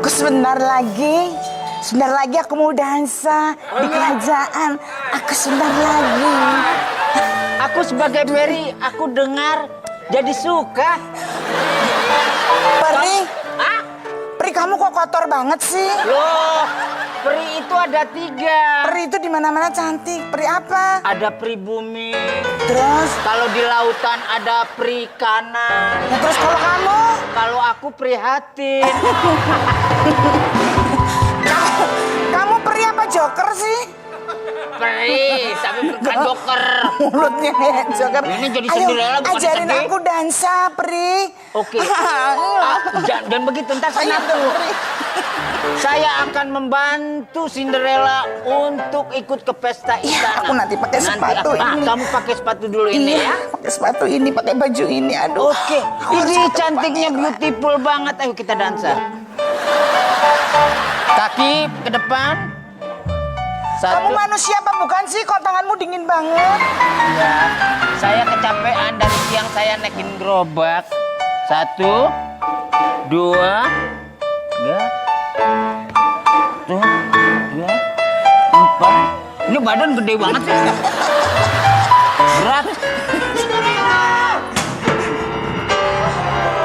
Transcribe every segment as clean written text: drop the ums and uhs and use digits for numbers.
Sebentar lagi aku mau dansa di kerajaan. Aku sebentar lagi. Aku sebagai Mary, aku dengar jadi suka. Peri, Ah? Peri kamu kok kotor banget sih? Loh, peri itu ada 3. Peri itu di mana-mana cantik. Peri apa? Ada peri bumi. Terus, Kalau di lautan ada perikanan. ya terus kalau kamu? Kalau aku prihatin. Kamu peri apa joker sih? Peri, tapi bukan joker. Mulutnya joker. Ini jadi Ayo, Cinderella bukan ajarin sedih. aku dansa, Peri. Oke. Jangan begitu, ntar saya Ayo, Peri. Saya akan membantu Cinderella untuk ikut ke pesta Iya, istana. aku nanti pakai sepatu ini. Kamu pakai sepatu dulu ini Iya, ya. pakai sepatu ini, pakai baju ini. Aduh. Oke, ini cantiknya beautiful banget. Ayo kita dansa. Kaki ke depan. Kamu Satu. manusia apa bukan sih? Kok tanganmu dingin banget? Ya, saya kecapean dari siang saya naikin gerobak. 1, 2, 3, 4. Ini badan gede banget sih. Berat.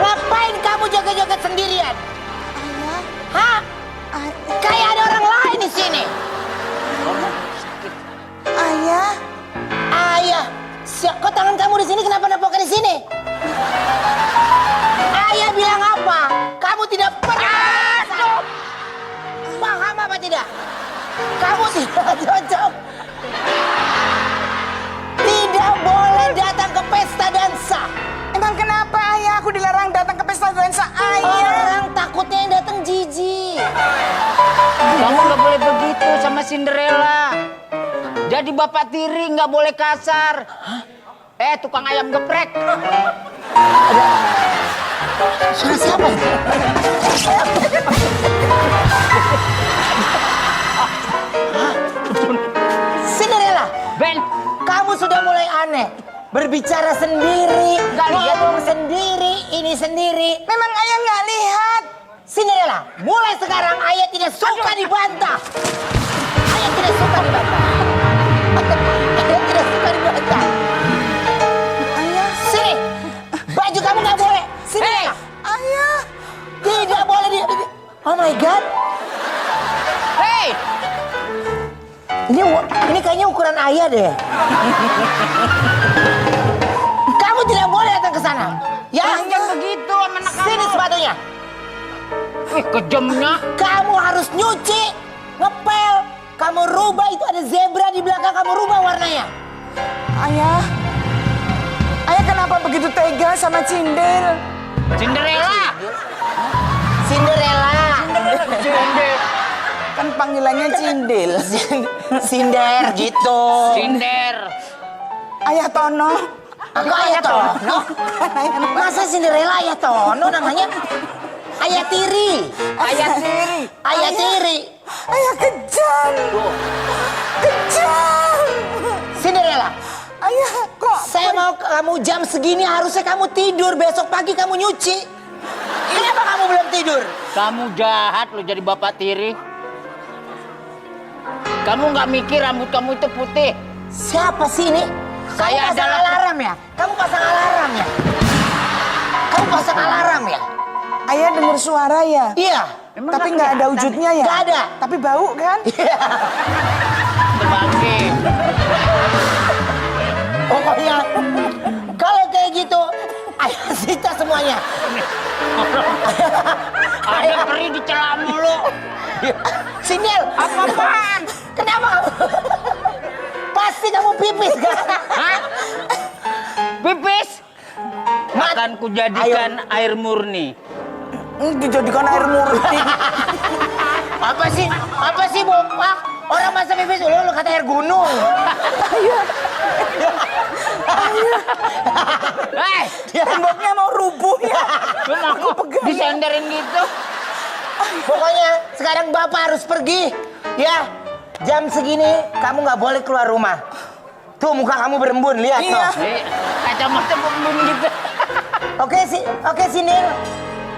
Ngapain kamu joget-joget sendirian? Hah? Kayak ada orang lain di sini. Ayah, Ayah, kok tangan kamu di sini? Kenapa nepoknya di sini? Ayah bilang apa? Kamu tidak pernah. Paham apa tidak? Kamu tidak cocok. Tidak boleh datang ke pesta dansa. emang kenapa ayah aku dilarang datang ke pesta dansa ayah? Orang takutnya yang datang jijik. Kamu nggak boleh begitu sama Cinderella. Jadi Bapak Tiri nggak boleh kasar. Tukang ayam geprek. Suara siapa itu? Cinderella, Ben, kamu sudah mulai aneh. Berbicara sendiri, Nggak lihat. ngomong sendiri, ini sendiri. Memang ayah nggak lihat. Cinderella, mulai sekarang ayah tidak suka dibantah. Ayah tidak suka dibantah. Ayah tidak suka dibantah. Ayah, Sini, baju kamu nggak boleh. Cinderella, ayah. tidak boleh di. Oh my God, hey, ini kayaknya ukuran ayah deh. Kamu tidak boleh datang ke sana. Ya, jangan begitu sama anak sini kamu. sepatunya. Kejamnya. Kamu harus nyuci, ngepel. Kamu rubah, itu ada zebra di belakang, kamu rubah warnanya. Ayah, ayah kenapa begitu tega sama Cindil? Cinderella. Cinderella. Kan panggilannya Cindil. Sinder gitu. Cinder. Ayah Tono. Aku Ayah Tono. Masa Cinderella Ayah Tono namanya? Ayah Tiri. Ayah Tiri. Ayah Tiri. Ayah kejam. Kejam. Cinderella, Ayah kok saya mau kamu jam segini harusnya kamu tidur. Besok pagi kamu nyuci. Kenapa kamu belum tidur? Kamu jahat lo jadi Bapak Tiri. Kamu nggak mikir rambut kamu itu putih. Siapa sih ini? Saya Kamu pasang adalah- alarm ya? Kamu pasang alarm ya? Kamu pasang alarm ya? ayah dengar suara ya? Iya. Tapi nggak ada wujudnya ya? Nggak ada. Tapi bau kan? Terbangke. Pokoknya kalau kayak gitu, ayah sita semuanya. Ada peri di celah mulu. Sinil, apa-apaan? Kenapa kamu? Pasti kamu pipis kan? Hah? Pipis? Akan kujadikan air murni. Dijadikan air murni. Apa sih? Apa sih, Bopak? Orang masa pipis lu kata air gunung. Hei, Temboknya mau rubuh ya? lu mau disenderin gitu? Pokoknya sekarang Bapak harus pergi. Ya, jam segini kamu nggak boleh keluar rumah. Tuh muka kamu berembun, lihat Iya. tuh. Kacamata bembun gitu. Oke, Sinil.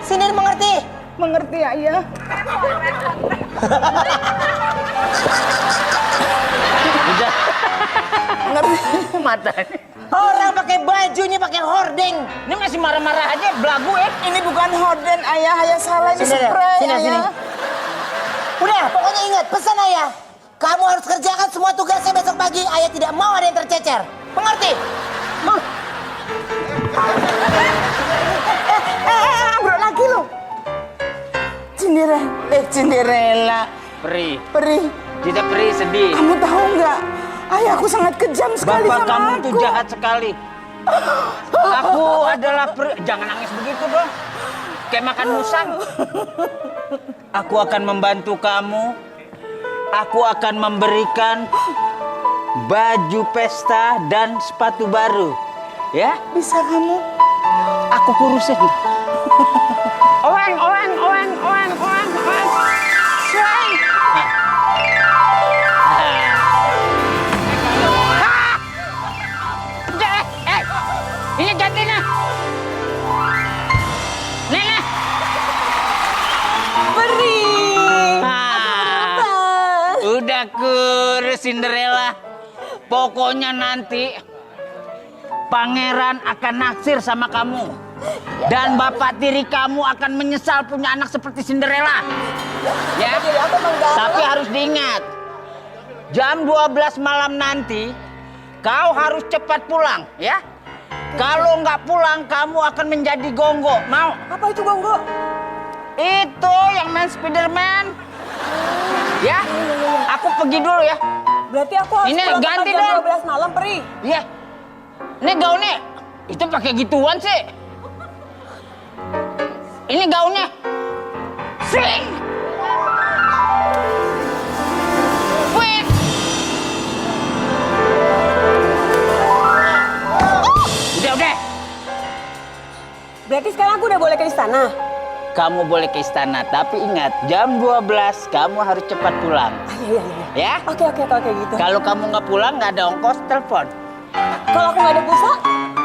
Sinil mengerti? Mengerti ayah? Udah. Mengerti? Matanya. Orang pakai bajunya pakai hordeng. Ini masih marah-marah aja, belagu ya. Ini bukan horden ayah, ayah salah ini Sini, spray sini, ayah. sini. Udah, pokoknya ingat pesan ayah. Kamu harus kerjakan semua tugasnya besok pagi. Ayah tidak mau ada yang tercecer. Mengerti? Bro lagi lo. Cinderella. Peri. Peri, Kita peri sedih. kamu tahu nggak? Ayahku sangat kejam sekali Bapak sama kamu aku. tuh jahat sekali. Aku adalah peri. Jangan nangis begitu dong. Kayak makan musang. Aku akan membantu kamu. Aku akan memberikan baju pesta dan sepatu baru. Ya, Bisa kamu? aku kurusin. Oeng. Swing. Ini gantinya. Nenek. Peri. Udah kurus Cinderella. Pokoknya nanti pangeran akan naksir sama kamu. Dan bapak tiri kamu akan menyesal punya anak seperti Cinderella. Ya. Tapi harus diingat. Jam 12 malam nanti kau harus cepat pulang, ya. Kalau nggak pulang, kamu akan menjadi gonggo. Mau? Apa itu gonggo? Itu yang main Spiderman. Ya, aku pergi dulu ya. Berarti aku harus Ini pulang ganti tepat jam dong. 12 malam, Peri. Iya. Ini gaunnya. Itu pakai gituan sih. Ini gaunnya. Swing. Swing. Udah. Berarti sekarang aku udah boleh ke istana. Kamu boleh ke istana, tapi ingat jam 12 kamu harus cepat pulang. Iya. Ya? Oke gitu. Kalau kamu nggak pulang nggak ada ongkos, telepon. Kalau aku nggak ada pulsa?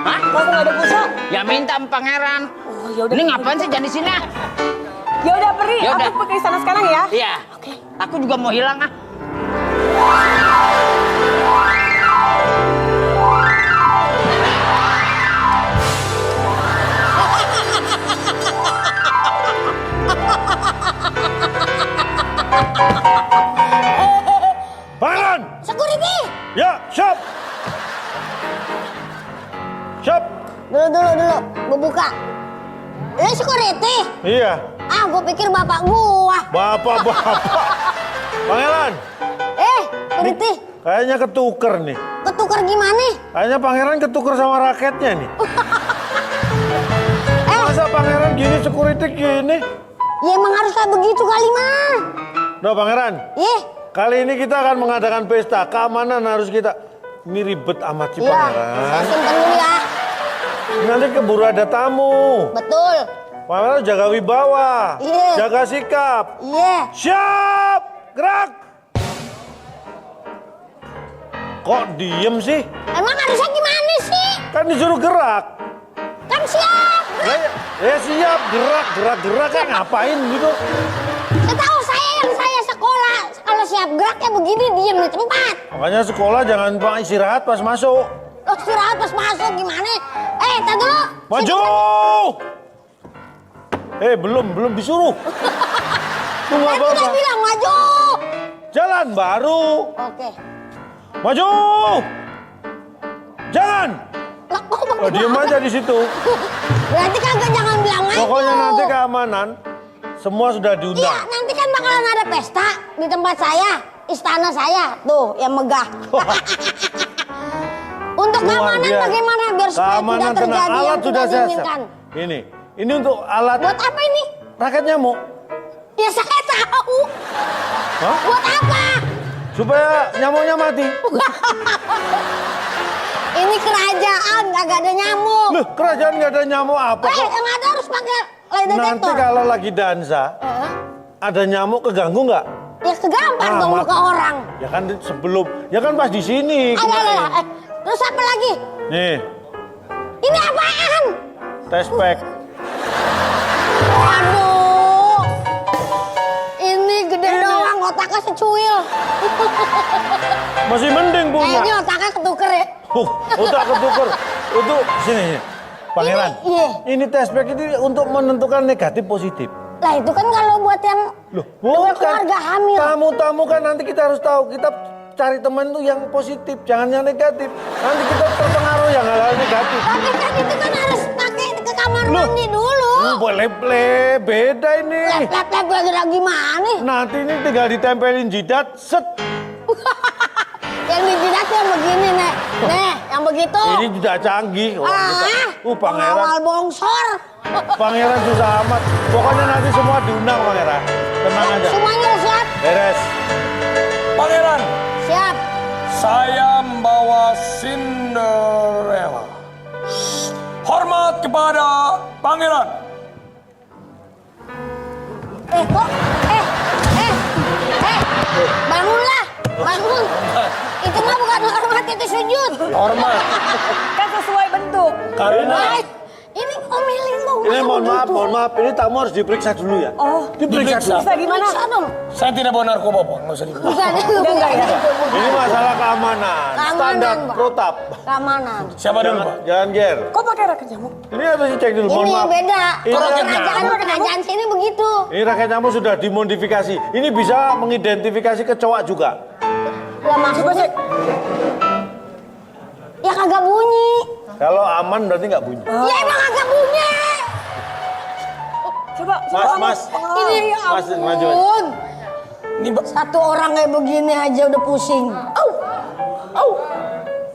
Hah? Kalau aku nggak ada pulsa? Ya minta sama pangeran. Oh, yaudah. Ini ngapain sih jangan di sini? Ya udah, Peri. Yaudah. Aku ke istana sekarang ya. Iya. Oke. Aku juga mau hilang ah. Pangeran! Security! Ya, siap! Siap! Dulu. Gue buka. Ini security? Iya, Ah, gue pikir bapak gua. bapak. Pangeran, Security. kayaknya ketuker nih. Ketukar gimana? Kayaknya pangeran ketuker sama raketnya nih. Masa pangeran gini, security gini? Ya emang harus kayak begitu kali mah. Nah, pangeran, Ih, kali ini kita akan mengadakan pesta. Keamanan harus kita... Ini ribet amat sih, iya. Saya pangeran. simpen dulu ya. Nanti keburu ada tamu. Betul. Pangeran jaga wibawa. Iya. Jaga sikap. Iya. Siap! Gerak! Kok diem sih? Emang harusnya gimana sih? Kan disuruh gerak. Kan siap. Ya siap, gerak kan ngapain gitu? Setahu saya yang saya sekolah, kalau siap gerak ya begini diem di tempat. Makanya sekolah jangan istirahat pas masuk. Lo istirahat pas masuk gimana? Tar dulu. Maju! Belum disuruh. Tunggu Saya udah apa-apa. bilang maju. Jalan baru. Oke. Maju! Jangan! Lah kok Oh, diem aja di situ. Berarti kagak jangan bilang maju. Pokoknya nanti keamanan semua sudah Iya, diundang. nanti kan bakalan ada pesta di tempat saya, istana saya, tuh yang megah. Untuk Luar keamanan biasa. bagaimana biar supaya Keamanan tidak tenang, terjadi alat yang sudah tidak saya diinginkan. siap. Ini untuk alat Buat apa ini? raket nyamuk. Ya saya tahu. Hah? Buat apa? Supaya nyamuknya mati. Ini kerajaan, kagak ada nyamuk. Loh, kerajaan nggak ada nyamuk apa kok? Yang ada harus pakai lie Nanti detector. kalau lagi dansa, ada nyamuk keganggu nggak? Ya kegampar Ah, dong mak- muka orang. Ya kan sebelum, ya kan pas di sini. Ada. Terus apa lagi? Nih, Ini apaan? test pack. Aduh. Will. Masih mending punya. Kayaknya otaknya ketuker ya. Otak ketuker. Itu sini. Pangeran. Ini test pack ini untuk menentukan negatif positif. Lah itu kan kalau buat yang Loh, keluarga hamil. Tamu-tamu kan nanti kita harus tahu. Kita cari teman tuh yang positif, jangan yang negatif. Nanti kita terpengaruh yang hal-hal negatif. Tapi kan itu kan harus pakai ke kamar mandi dulu. Boleh beda ini. Lep lagi gimana? Nanti ini tinggal ditempelin jidat, set. Yang di jidat yang begini, Nek. Nek, yang begitu. Ini sudah canggih. Pangeran. Awal bongsor. Pangeran susah amat. Pokoknya nanti semua diundang Pangeran. Tenang aja. Semuanya siap? Beres. Pangeran, Siap. saya membawa Cinderella. Hormat kepada Pangeran. Bangunlah. Bangun. Itu mah bukan hormat, itu sujud. Hormat. Kan sesuai bentuk. Karena Ini omelin dong. Ini mohon maaf. Ini tamu harus diperiksa dulu ya. Oh, Diperiksa dulu. bisa gimana? Bisa dong. saya tidak bawa narkoba, Pak. Nggak usah dibawa. Bisa dulu. Enggak ya? Ini masalah keamanan. Standar Pak. protap. Keamanan. Siapa dulu, Pak? Jangan ger. Kok pakai raket nyamuk? Ini harus dicek dulu. Mohon Ini maaf. beda. Ini Kalau raket kerajaan sini begitu. Ini raket nyamuk sudah dimodifikasi. Ini bisa mengidentifikasi kecoa juga. Lah maksudnya? Ya kagak bunyi. Kalau aman berarti nggak bunyi. Ya emang kagak bunyi. Coba. Mas. Ini ya Mas, maju. ampun. Ini, Pak. Satu orang kayak begini aja udah pusing.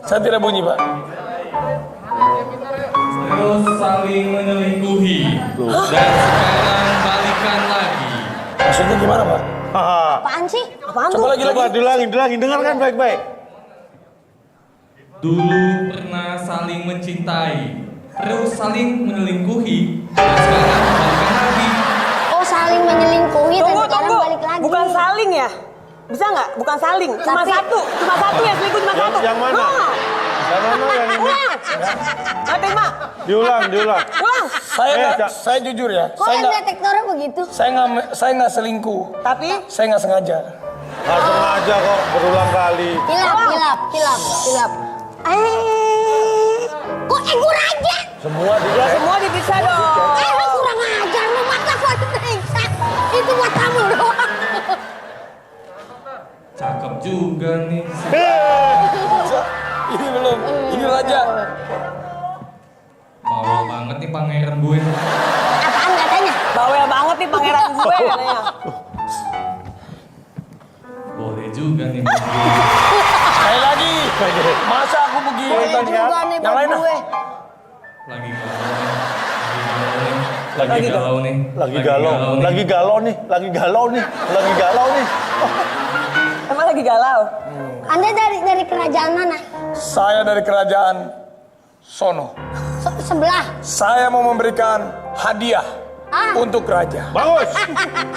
Saya tidak bunyi, Pak. Terus saling menyelingkuhi dan sekarang balikan lagi. Maksudnya gimana, Pak? Haha. Apaan sih? Apaan Coba lagi. Coba diulangi. Dengarkan baik-baik. Dulu pernah saling mencintai, terus saling menyelingkuhi dan sekarang balikan lagi. Oh saling menyelingkuhi dan sekarang balik lagi. Bukan saling ya? Bisa nggak? Bukan saling, cuma Tapi- satu ya selingkuh cuma satu. Yang mana? Nah, Yang mana yang ini? nggak terima. Diulang. Ulang. Saya jujur ya. Kok yang detektornya begitu? Saya nggak selingkuh. Tapi Saya nggak sengaja. Nggak sengaja kok berulang kali. Hilap. Kok ego aja? Semua dicek. semua diperiksa dong. Lu kurang ajar, lu mata gua diperiksa. Itu buat kamu doang. Cakep juga nih. Ini belum. Ini raja. Bawel banget nih pangeran gue. Apaan katanya? Bawel banget nih pangeran gue katanya. Boleh juga nih. Sekali lagi. Masa aku begini? Boleh juga nih Yang buat lain, gue. Lagi galau nih. Lagi galau nih. Emang lagi galau? Anda dari kerajaan mana? Saya dari kerajaan Sono. Sebelah. Saya mau memberikan hadiah untuk raja. Bagus.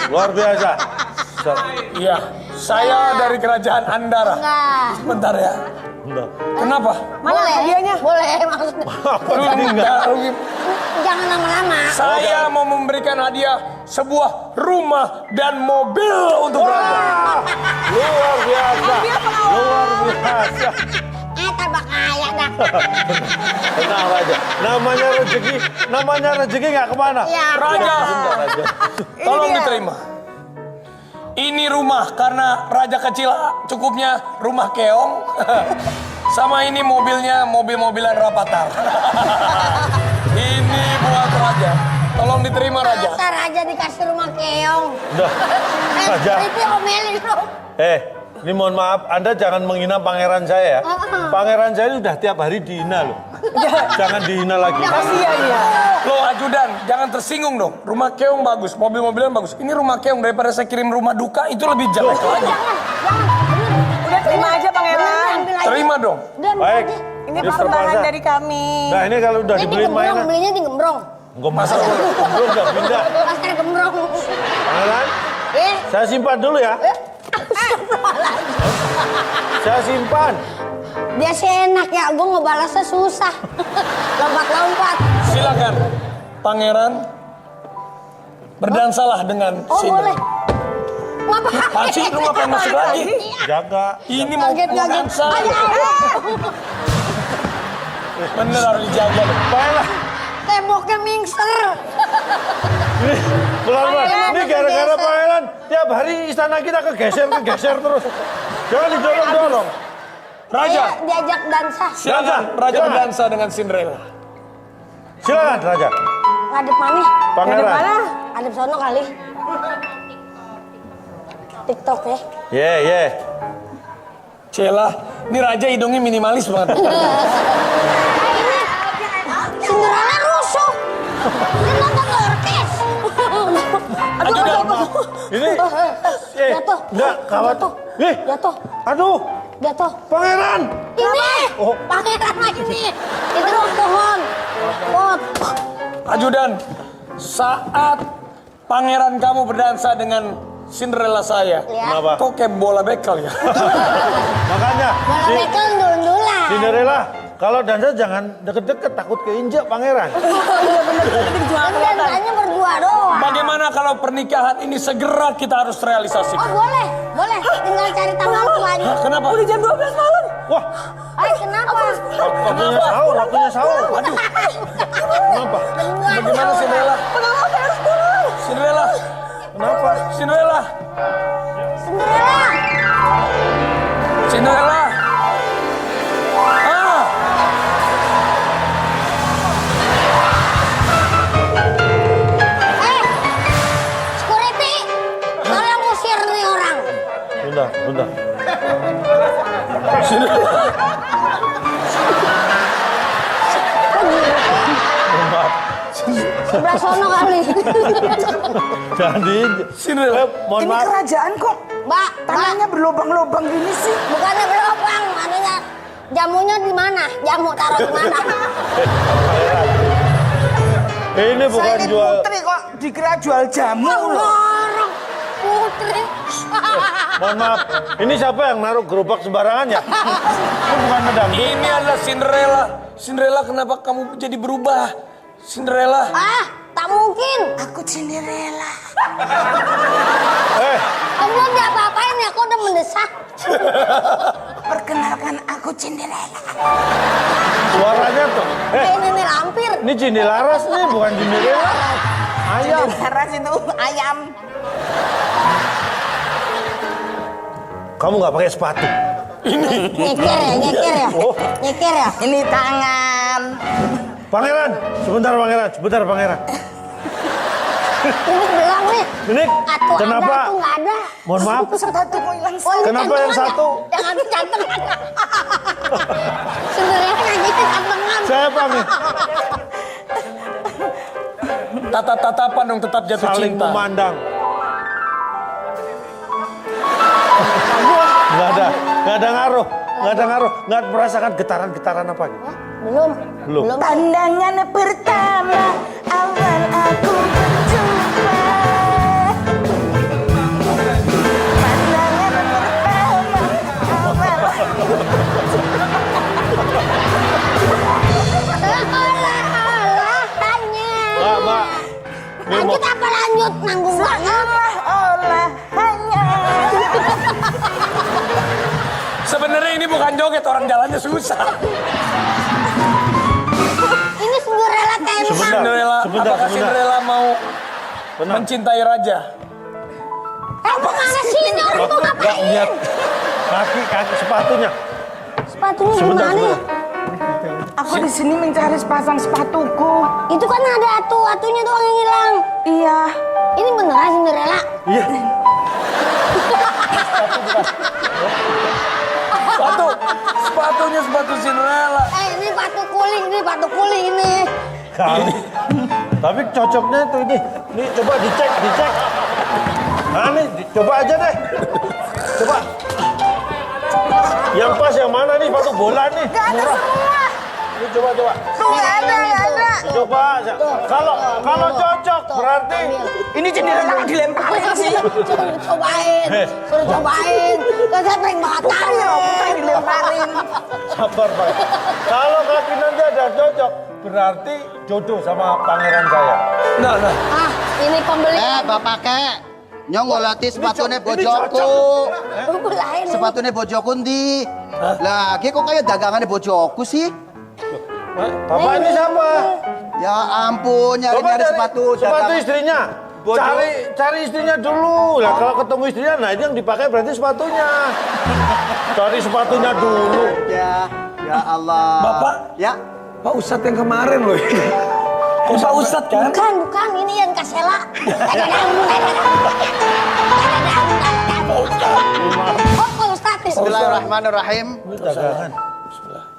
Luar biasa. Iya, saya dari kerajaan Andara. Enggak. Sebentar ya. Bentar. Kenapa? Mana hadiahnya? Boleh maksudnya. Apa tadi enggak? Jangan lama-lama. Saya mau memberikan hadiah sebuah rumah dan mobil untuk raja. Luar biasa. Tambah kaya dah. Tenang Raja. Namanya rezeki nggak kemana. Iya. Raja, Raja. tolong diterima. Ini rumah karena raja kecil cukupnya rumah keong. Sama ini mobilnya mobil-mobilan Rapatar. Ini buat raja. Tolong diterima raja. Masa raja dikasih rumah keong. Udah. Raja. Itu omelin dong. Ini mohon maaf, Anda jangan menghina pangeran saya ya. Pangeran saya udah tiap hari dihina loh. Jangan dihina lagi. Kasihan ya. Loh ajudan, jangan tersinggung dong. Rumah keong bagus, mobil-mobilan bagus. Ini rumah keong daripada saya kirim rumah duka itu lebih jelek lagi. Udah terima aja pangeran. Terima dong. Udah, Baik. Ini Terus persembahan terpaksa. dari kami. Nah ini kalau udah Ini dibeliin gembrong, mainan. belinya di gembrong. Enggak masa belum udah pindah. Pasar gembrong. Pangeran, saya simpan dulu ya. Saya simpan. Dia sih enak ya, gue ngebalasnya susah. Lompat-lompat. Silakan, pangeran. Berdansalah dengan Oh boleh. Cinderella. Pasti lu ngapain masuk lagi? Jaga. Ini mau Kaget. dansa. Bener harus dijaga. Baiklah. Temboknya mingser. Pelan-pelan. Ini gara-gara pangeran tiap hari istana kita kegeser terus. Jangan didorong-dorong. Raja, Ayo, diajak dansa. silakan Raja Silakan. berdansa dengan Cinderella. Silakan Raja. Ngadep mana? Pangeran. Ngadep sono kali. TikTok ya. Ye. Cela, ini Raja hidungnya minimalis banget. Cinderella rusuh. Dia nonton orkes. Ajudan, Ini. Jatuh. Enggak, kawat. Jatuh. Ih, Jatuh. aduh, Jatuh. pangeran. Ini. Oh. Pangeran ini. Itu pohon. Pot. Ajudan, saat pangeran kamu berdansa dengan Cinderella saya, Ya. Kenapa? kok kayak bola bekel ya? Makanya, Bola bekel dul-dulan. Cinderella, kalau dansa jangan deket-deket, takut keinjak pangeran. Kan dansanya berdua doang. Bagaimana kalau pernikahan ini segera kita harus Oh realisasikan? boleh. Tinggal cari tanggal tuanya. Hah, kenapa? Udah jam 12 malam. Wah, Kenapa? waktunya sahur. Aduh, kenapa? Bagaimana Cinderella? Cinderella, Kenapa? Cinderella, Cinderella. Cinderella. Ah, Security. Tolong usir nih orang. Bunda. Cinderella. Maaf, Sebelah sono kali. jangan diinjak. Cinderella. Mohon Ini maaf. kerajaan kok Mbak, tanahnya berlubang-lubang gini sih. bukannya berlubang, adanya jamunya di mana? Jamu taruh di mana? Ini bukan Saya ini jual. putri kok dikira jual jamu loh. Orang putri. Mohon maaf. Ini siapa yang naruh gerobak sembarangan ya? Ini bukan medang. Ini adalah Cinderella. Cinderella, kenapa kamu jadi berubah? Cinderella. Tak mungkin. Aku Cinderella. Kamu udah apa-apain ya? Kok udah mendesak? Perkenalkan aku Cinderella. Suaranya tuh. Kayak nenek lampir. Ini Cindy Laras nih, bukan Cinderella. Ayam. Cinderella itu ayam. Kamu nggak pakai sepatu. Nyeker ya? Oh. Nyeker ya? Ini tangan. Pangeran, sebentar pangeran. Ini belang nih. Ini Atu kenapa? ada, atu nggak ada. Mohon maaf. Sepatu kok hilang. Oh, ini Kenapa yang cantengan satu? ya? Yang satu cantengan. Sebenarnya nyanyi cantengan. Saya pamit. Tatap-tatapan dong tetap jatuh Saling cinta. memandang. Nggak ada ngaruh. Nggak merasakan getaran-getaran apa gitu. Belum. Pandangan pertama awal aku berjumpa. Pandangan pertama awal Mbak. Ini mau Lanjut apa lanjut? Nanggung banget. olahannya. Sebenarnya ini bukan joget, orang jalannya susah. Ini Cinderella tembak. Cinderella, apakah Cinderella mau Tenang. mencintai raja? Mana sih ini orang tuh Nggak ngapain? lihat kaki sepatunya. Sepatunya Sebentar. gimana ya? Aku di sini mencari sepasang sepatuku. Itu kan ada atunya doang yang hilang. Iya. Ini beneran Cinderella? Iya. Sepatunya sepatu Cinderella. Ini batu kuling ini. Kali. Tapi cocoknya tuh ini. Ini coba dicek. Nah nih, coba aja deh. Coba. Yang pas yang mana nih sepatu bola nih? Gak ada semua. Ini coba. Tuh gak ada. Coba. Kalau cocok berarti Ini Cinderella dilemparin sih. Suruh cobain. Kan saya pengen batal ya. Putri dilemparin. sabar Pak. Kalau kaki nanti ada cocok berarti jodoh sama pangeran saya. Nah. Ini pembeli. Bapak kek. Nyong ngolati sepatune bojoku. Sepatune bojoku ndi? Lah, ki kok kayak dagangane bojoku sih? Bapak ini siapa? Ya ampun, nyari-nyari sepatu Sepatu dagangan. istrinya. Cari istrinya dulu. Lah kalau ketemu istrinya, nah ini yang dipakai berarti sepatunya. Cari sepatunya dulu. Ya Allah. Bapak. Ya. Pak Ustadz yang kemarin loh. Kok Pak Ustadz kan? Bukan, ini yang kasela. Oh, Pak Ustadz. Bismillahirrahmanirrahim.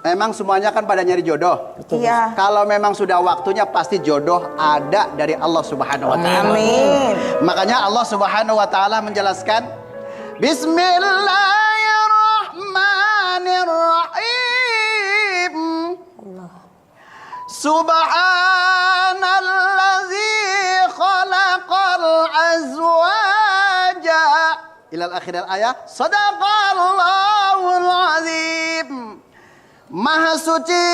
Memang semuanya kan pada nyari jodoh. Iya. Kalau memang sudah waktunya pasti jodoh ada dari Allah Subhanahu wa taala. Amin. Makanya Allah Subhanahu wa taala menjelaskan Bismillahirrahmanirrahim. Subhanallazi khalaqal azwaja ilal akhir ayat. Sadaqallahul azim. Maha suci.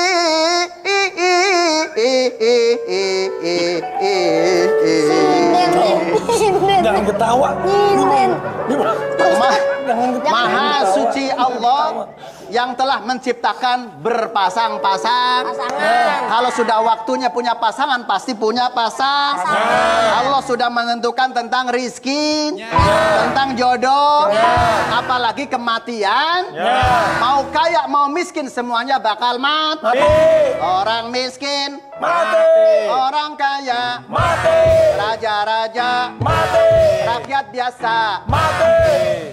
Jangan ketawa. Maha suci Allah yang telah menciptakan berpasang-pasang. Kalau sudah waktunya punya pasangan, pasti punya pasangan. Allah sudah menentukan tentang rizki, tentang jodoh, apalagi kematian. Mau kaya, mau miskin, semuanya bakal mati. Orang miskin mati, orang kaya mati, raja-raja mati, rakyat biasa mati,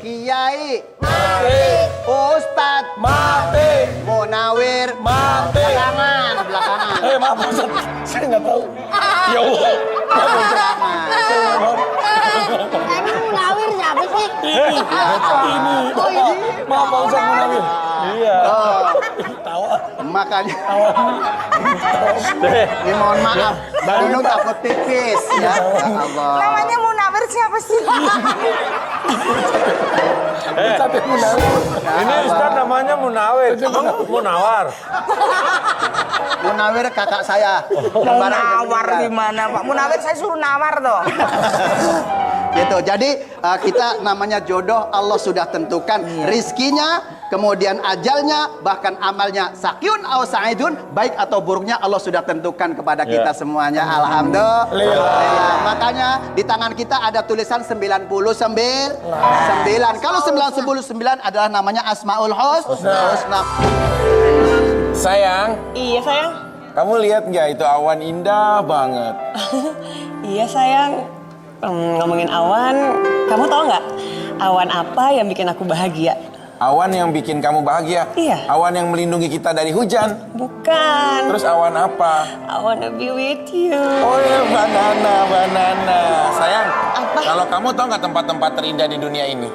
kiai mati, ustadz mati, munawir mati. Belakangan. Maaf Ustadz, saya nggak tahu. Ya Allah. Ini Munawir siapa sih? Ini. Maaf Pak Ustadz Munawir. Iya. Makanya ini mohon maaf, Nunung takut tipis ya. Allah. Namanya Munawir siapa sih? Ini Ustaz namanya Munawir. Munawar. Munawir kakak saya. Munawar gimana Pak? Munawir saya suruh nawar toh. Gitu. Jadi kita namanya jodoh Allah sudah tentukan rizkinya, kemudian ajalnya, bahkan amalnya. Sakyun aw sa'idun, baik atau buruknya Allah sudah tentukan kepada kita semuanya. Alhamdulillah. Makanya di tangan kita ada tulisan 99. Kalau 99 adalah namanya Asmaul Husna. Sayang, Iya sayang. kamu lihat nggak itu awan indah banget? Iya sayang. Ngomongin awan, kamu tahu nggak awan apa yang bikin aku bahagia? Awan yang bikin kamu bahagia? Iya. Awan yang melindungi kita dari hujan? Bukan. Terus awan apa? I wanna be with you. Oh ya, banana. Sayang, kalau kamu tahu nggak tempat-tempat terindah di dunia ini?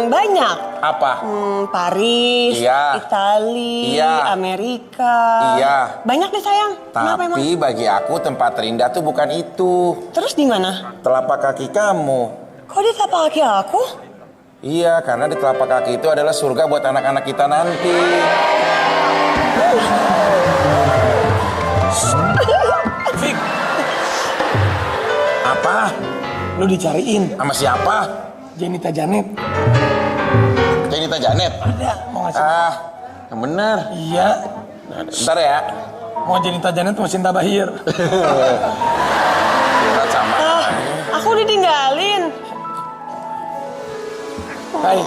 Banyak. Apa? Paris, Iya. Itali, Iya. Amerika. Iya. Banyak deh sayang. Kenapa emang? Tapi bagi aku tempat terindah tuh bukan itu. Terus di mana? Telapak kaki kamu. Kok di telapak kaki aku? Iya, karena di telapak kaki itu adalah surga buat anak-anak kita nanti. Fik, Apa? lu dicariin Sama siapa? Jenita Janet. Jenita Janet? Ada, mau ngasih. Yang bener. Iya, Bentar ya. mau Jenita Janet mau Cinta Bahir. Berat sama. Aku ditinggalin. Hai,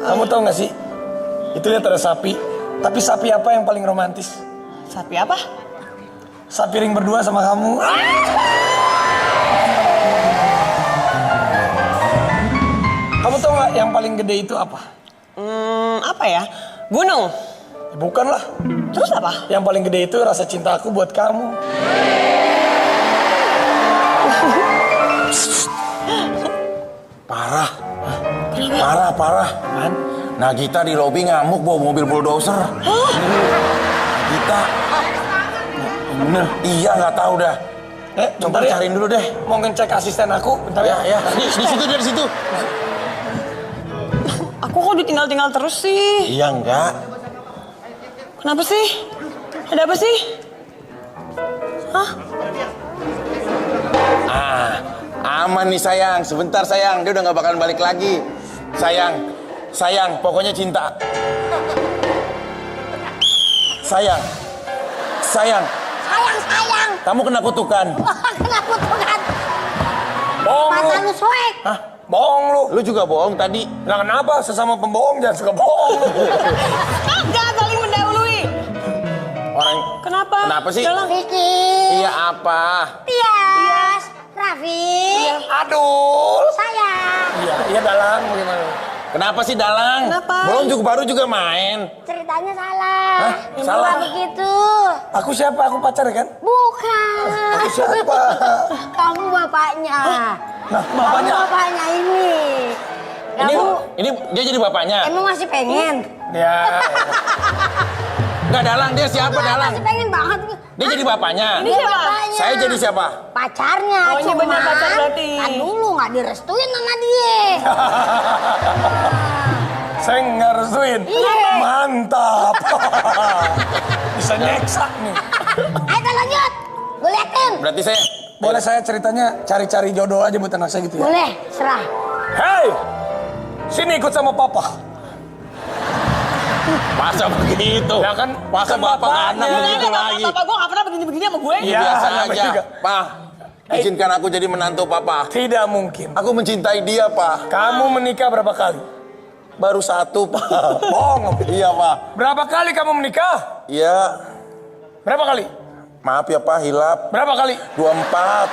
kamu tahu nggak sih? Itu lihat ada sapi. Tapi sapi apa yang paling romantis? Sapi apa? Sapi ring berdua sama kamu. Kamu tahu nggak yang paling gede itu apa? Apa ya? Gunung. Bukan lah. Terus apa? Yang paling gede itu rasa cinta aku buat kamu. Parah. Parah. Kan? Nagita di lobi ngamuk bawa mobil bulldozer. Nagita. Bener. Iya, nggak tahu dah. Coba bentar ya. cariin dulu deh. Mau ngecek asisten aku, bentar ya. Ya. Di situ, dari situ. Aku kok ditinggal-tinggal terus sih? Iya, enggak. Kenapa sih? Ada apa sih? Hah? Aman nih sayang, sebentar sayang, dia udah gak bakalan balik lagi. Sayang, pokoknya cinta. Sayang. Sayang. Kamu kena kutukan. Kena kutukan. Bohong lu. Mata lu soek. Hah? Bohong lu. Lu juga bohong tadi. Nah kenapa? Sesama pembohong jangan suka bohong lu. Jangan saling mendahului. Kenapa sih? Vicky. Iya apa? Tias. Raffi. Aduh. Sayang. Iya Dalang bagaimana? Kenapa sih Dalang? Kenapa? Baru juga main. Ceritanya salah. Hah? Ini Salah? bukan begitu. Aku siapa? Aku pacar kan? Bukan. Aku siapa? Kamu bapaknya. Nah, bapaknya. Kamu bapaknya ini. Ini dia jadi bapaknya. Emang masih pengen? Ya. Enggak Dalang, dia siapa Dalang? Masih pengen banget. Dia jadi bapaknya. Ini bapaknya. Saya jadi siapa? Pacarnya. Oh, ini benar pacar berarti. Kan dulu nggak direstuin sama dia. Saya nggak restuin. Iya. Mantap. Bisa nyeksa nih. Ayo lanjut. Gue liatin. Berarti saya Boleh saya ceritanya cari-cari jodoh aja buat anak saya gitu ya? Boleh, serah. Hei, sini ikut sama papa. masa begitu. Ya kan, Masa kan bapak bapaknya. anak begitu lagi. Papa gue gak pernah begini-begini sama gue. Iya, Biasa namanya aja. juga. Pak, izinkan aku jadi menantu papa. Tidak mungkin. Aku mencintai dia, Pak. Kamu menikah berapa kali? Baru satu, Pak. Bohong. Iya, Pak. Berapa kali kamu menikah? Iya. Berapa kali? Maaf ya, Pak, hilap. Berapa kali? 24.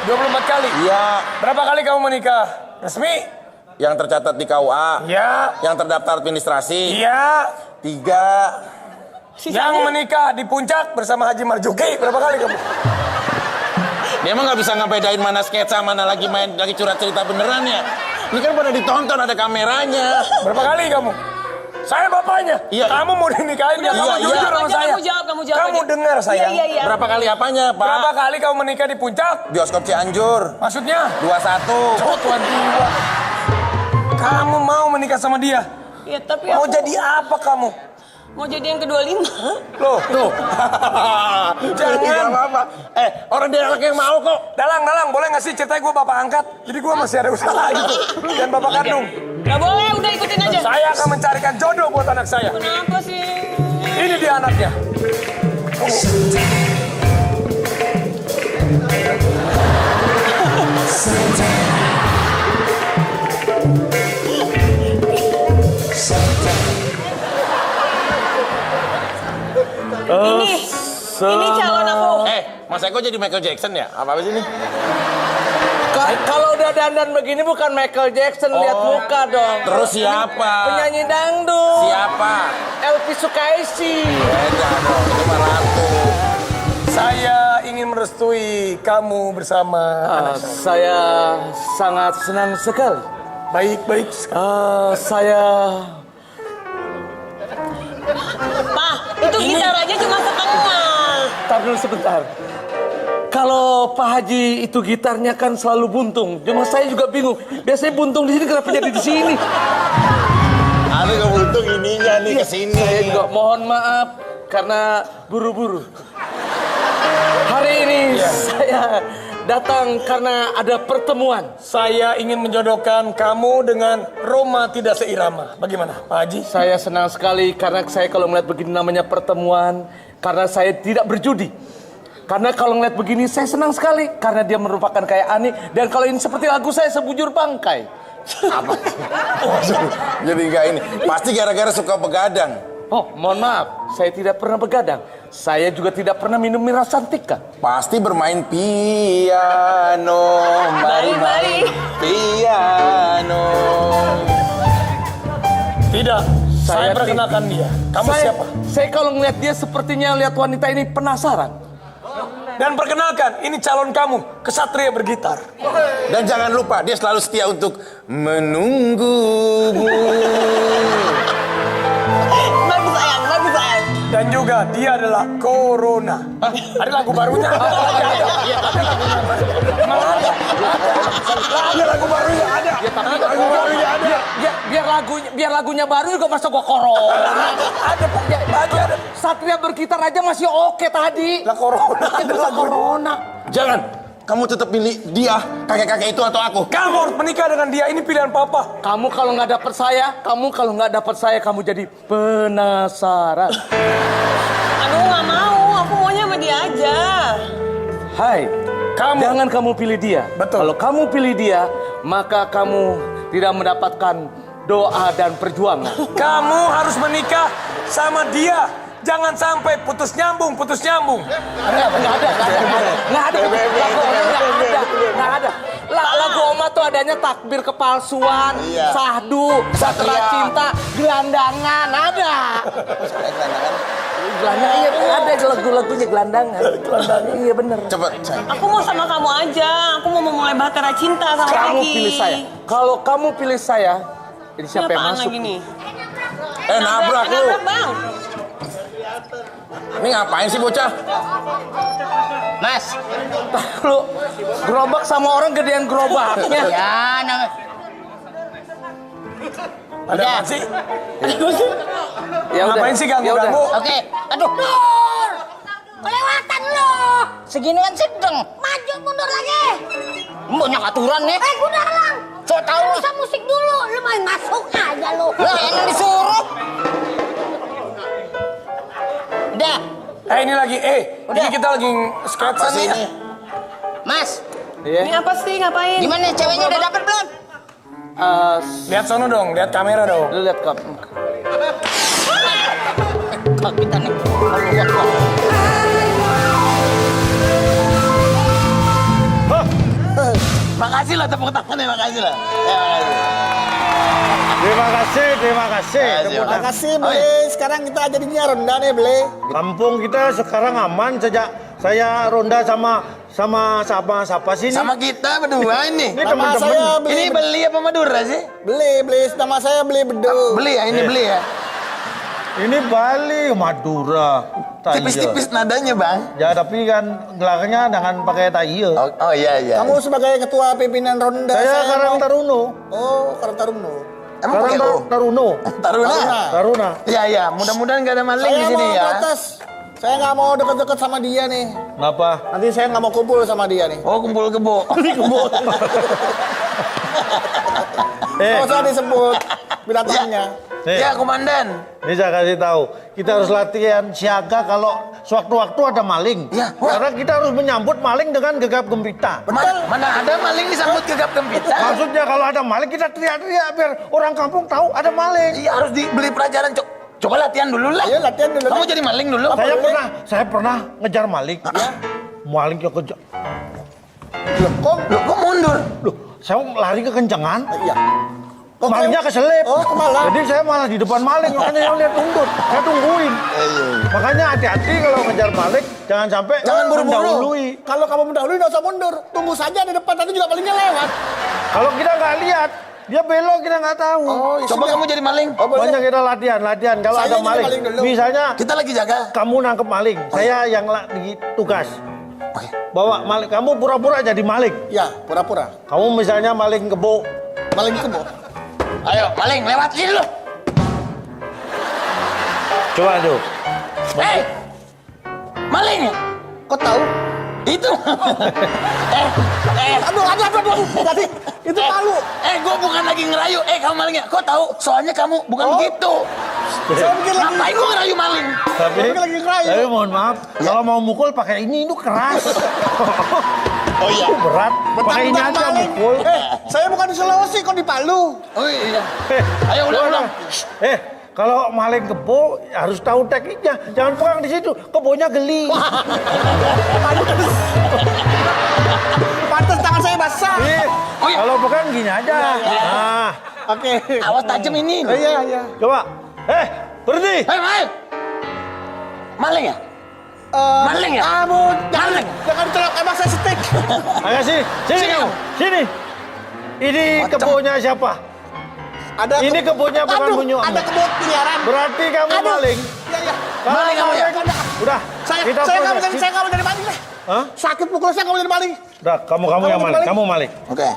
24 kali? Iya. Berapa kali kamu menikah? Resmi? Yang tercatat di KUA. Iya. Yang terdaftar administrasi. Iya. 3. Yang menikah di puncak bersama Haji Marjuki. Berapa kali kamu? Dia emang nggak bisa ngebedain mana sketsa, mana lagi main, lagi curhat cerita beneran ya. Ini kan pada ditonton, ada kameranya. Berapa kali kamu? Saya bapaknya. Iya. Kamu mau dinikahin nggak? Kamu jujur sama saya. Kamu jawab. Kamu dengar sayang. Iya. Berapa kali apanya, Pak? Berapa kali kamu menikah di puncak? Bioskop Cianjur. Maksudnya? 21. Oh Tuhan tua. Kamu mau menikah sama dia? Iya, tapi Mau aku jadi apa kamu? mau jadi yang ke-25. Loh, Tuh. Jangan. Tidak apa-apa. Orang dia anak yang mau kok. Dalang, boleh nggak sih ceritanya gue bapak angkat? Jadi gue masih ada usaha gitu. Dan bapak kandung. Gak boleh, udah ikutin aja. Saya akan mencarikan jodoh buat anak saya. Kenapa sih? Ini dia anaknya. Ini calon aku. Mas Eko jadi Michael Jackson ya? Apa sih ini? Kalau udah dandan begini bukan Michael Jackson, lihat muka dong. Terus siapa? Penyanyi dangdut. Siapa? Elvi Sukaisi. Beda dong, itu mah ratu. Saya ingin merestui kamu bersama anak saya. Saya sangat senang sekali. Baik. Saya Pak, itu gitar aja cuma setengah. tar dulu sebentar. Kalau Pak Haji itu gitarnya kan selalu buntung. Cuma saya juga bingung. Biasanya buntung di sini kenapa jadi di sini? Ada keuntung ininya nih kesini. Saya juga mohon maaf karena buru-buru. Hari ini saya datang karena ada pertemuan. Saya ingin menjodohkan kamu dengan Roma tidak seirama. Bagaimana, Pak Haji? Saya senang sekali karena saya kalau melihat begini namanya pertemuan. Karena saya tidak berjudi. Karena kalau ngeliat begini saya senang sekali karena dia merupakan kayak Ani, dan kalau ini seperti lagu saya sebujur bangkai. Apa? Jadi enggak ini. Pasti gara-gara suka begadang. Oh, mohon maaf, saya tidak pernah begadang. Saya juga tidak pernah minum miras cantika. Pasti bermain piano. Mari piano. Tidak. Saya perkenalkan dia. Kamu siapa? Saya kalau ngeliat dia sepertinya lihat wanita ini penasaran. Dan perkenalkan, ini calon kamu, kesatria bergitar. Dan jangan lupa, dia selalu setia untuk menunggumu. Bagus sayang. Dan juga dia adalah Corona. Ada lagu barunya? Ada lagu barunya, ada. Lagu barunya ada. Biar lagunya baru juga masa gua corona. Ada. Satria bergitar aja masih oke tadi. Lah Corona. Itu corona. Jangan. kamu tetap pilih dia, kakek-kakek itu atau aku? Kamu harus menikah dengan dia, ini pilihan papa. Kamu kalau nggak dapet saya, kamu jadi penasaran. Aduh, nggak mau. Aku maunya sama dia aja. Hai, Kamu. jangan kamu pilih dia. Betul. Kalau kamu pilih dia, maka kamu tidak mendapatkan doa dan perjuangan. Kamu harus menikah sama dia. Jangan sampai putus nyambung. Nggak ada. Lagu Oma tuh adanya takbir kepalsuan, sahdu, satra cinta, gelandangan, ada. Gelandangan, iya ada lagu-lagunya gelandangan. Iya bener. Coba, Aku mau sama kamu aja. Aku mau memulai bahtera cinta sama Kamu Peggy. pilih saya. Kalau kamu pilih saya, ini siapa yang Apaan masuk? lagi nih? nabrak lu. Nabrak, Bang. Ini ngapain sih bocah? Mas. Lu gerobak sama orang gedean gerobaknya. Ya, Ada apa sih? Ya udah. Ngapain sih ganggu-ganggu? Oke. Aduh. Nur, kelewatan lo. Segini kan sedang. Maju mundur lagi. Banyak aturan nih. Gunalang. Sok tahu lu. Usah musik dulu. Lu main masuk aja lu. Lah, emang disuruh. Udah. Ini lagi, ini kita lagi sketsa nih. Mas, Ini apa sih? Ngapain? gimana ceweknya udah dapet belum? Lihat sono dong, lihat kamera dong. Lu lihat kap. Kita nih. Makasih lah tepuk tangannya, makasih lah. Ya, makasih. Terima kasih. Terima Makasih, Beli. Sekarang kita jadinya ronda nih, Beli. Kampung kita sekarang aman sejak saya ronda sama siapa sih ini? Sama kita berdua ini. Ini teman-teman. Ini beli apa Madura sih? Beli. Nama saya Beli Bedu. Beli ya, ini beli ya. Ini Bali, Madura. Thailand. Tipis-tipis nadanya, Bang. Ya tapi kan gelangnya dengan pakai Thailand. Oh iya iya. Kamu sebagai ketua pimpinan ronda. Saya Karang Taruno. Oh, Karang Taruno. Emang pakai O? Taruno. Taruna. Iya iya, mudah-mudahan gak ada maling Saya di sini mau ya. protes. Saya nggak mau deket-deket sama dia nih. Kenapa? Nanti saya nggak mau kumpul sama dia nih. Oh, kumpul kebo. Kebo. Nggak usah disebut binatangnya. Ya, komandan. Ini saya kasih tahu, kita harus latihan siaga kalau sewaktu-waktu ada maling. Ya. Karena kita harus menyambut maling dengan gegap gempita. Mana ada maling disambut gegap gempita? Maksudnya kalau ada maling kita teriak-teriak biar orang kampung tahu ada maling. Iya, harus dibeli pelajaran, Cok. Coba latihan dulu lah. Ayo latihan dulu. Kamu jadi maling dulu. Saya pernah ngejar maling. Ya. Maling yang kejar. Kok mundur? Loh, saya lari kekencangan. Iya. Malingnya keselip. Oh, kemalang. Jadi saya malah di depan maling, makanya saya lihat mundur. Saya tungguin. Makanya hati-hati kalau ngejar maling, jangan sampai mendahului. Kalau kamu mendahului nggak usah mundur. Tunggu saja di depan, nanti juga malingnya lewat. Kalau kita nggak lihat, dia belok kita nggak tahu. Oh, coba kamu jadi maling. Pokoknya kita latihan. Kalau Saya ada jadi maling, maling dulu. misalnya Kita lagi jaga. kamu nangkep maling, saya yang lagi tugas. Oke. Bawa maling, kamu pura-pura jadi maling. Ya, pura-pura. Kamu misalnya maling kebo. Maling kebo. Ayo, maling lewat sini lu. Coba tuh. Maling. Kok tahu? Itu. Aduh. Tadi itu malu. Gue bukan lagi ngerayu. Kamu malingnya. Kok tahu? Soalnya kamu bukan begitu. Saya pikir lagi. Ngapain gue ngerayu maling? Tapi mohon maaf, kalau mau mukul pakai ini itu keras. Oh iya. Itu berat. Pakai ini aja mukul. Saya bukan di Sulawesi, kok di Palu. Oh iya. Ayo ulang. Kalau maling kebo harus tahu tekniknya. Jangan pegang di situ, kebonya geli. Pantas tangan saya basah. Kalau pegang gini aja. Nah, Oke. Awas tajam ini. Iya. coba. Berhenti. Maling. Maling ya? Maling ya? Kamu Maling. jangan celok emang saya stick. Ayo sini. Ini kebonya siapa? Ini kebunnya bukan punya. Ada kebun peliharaan. Berarti kamu maling. Iya. Maling kamu ya? Udah. Saya kita nggak mau proses. saya nggak mau jadi maling deh. Hah? Sakit pukul saya nggak mau jadi maling. Udah, kamu yang jadi maling. maling? Kamu maling. Oke.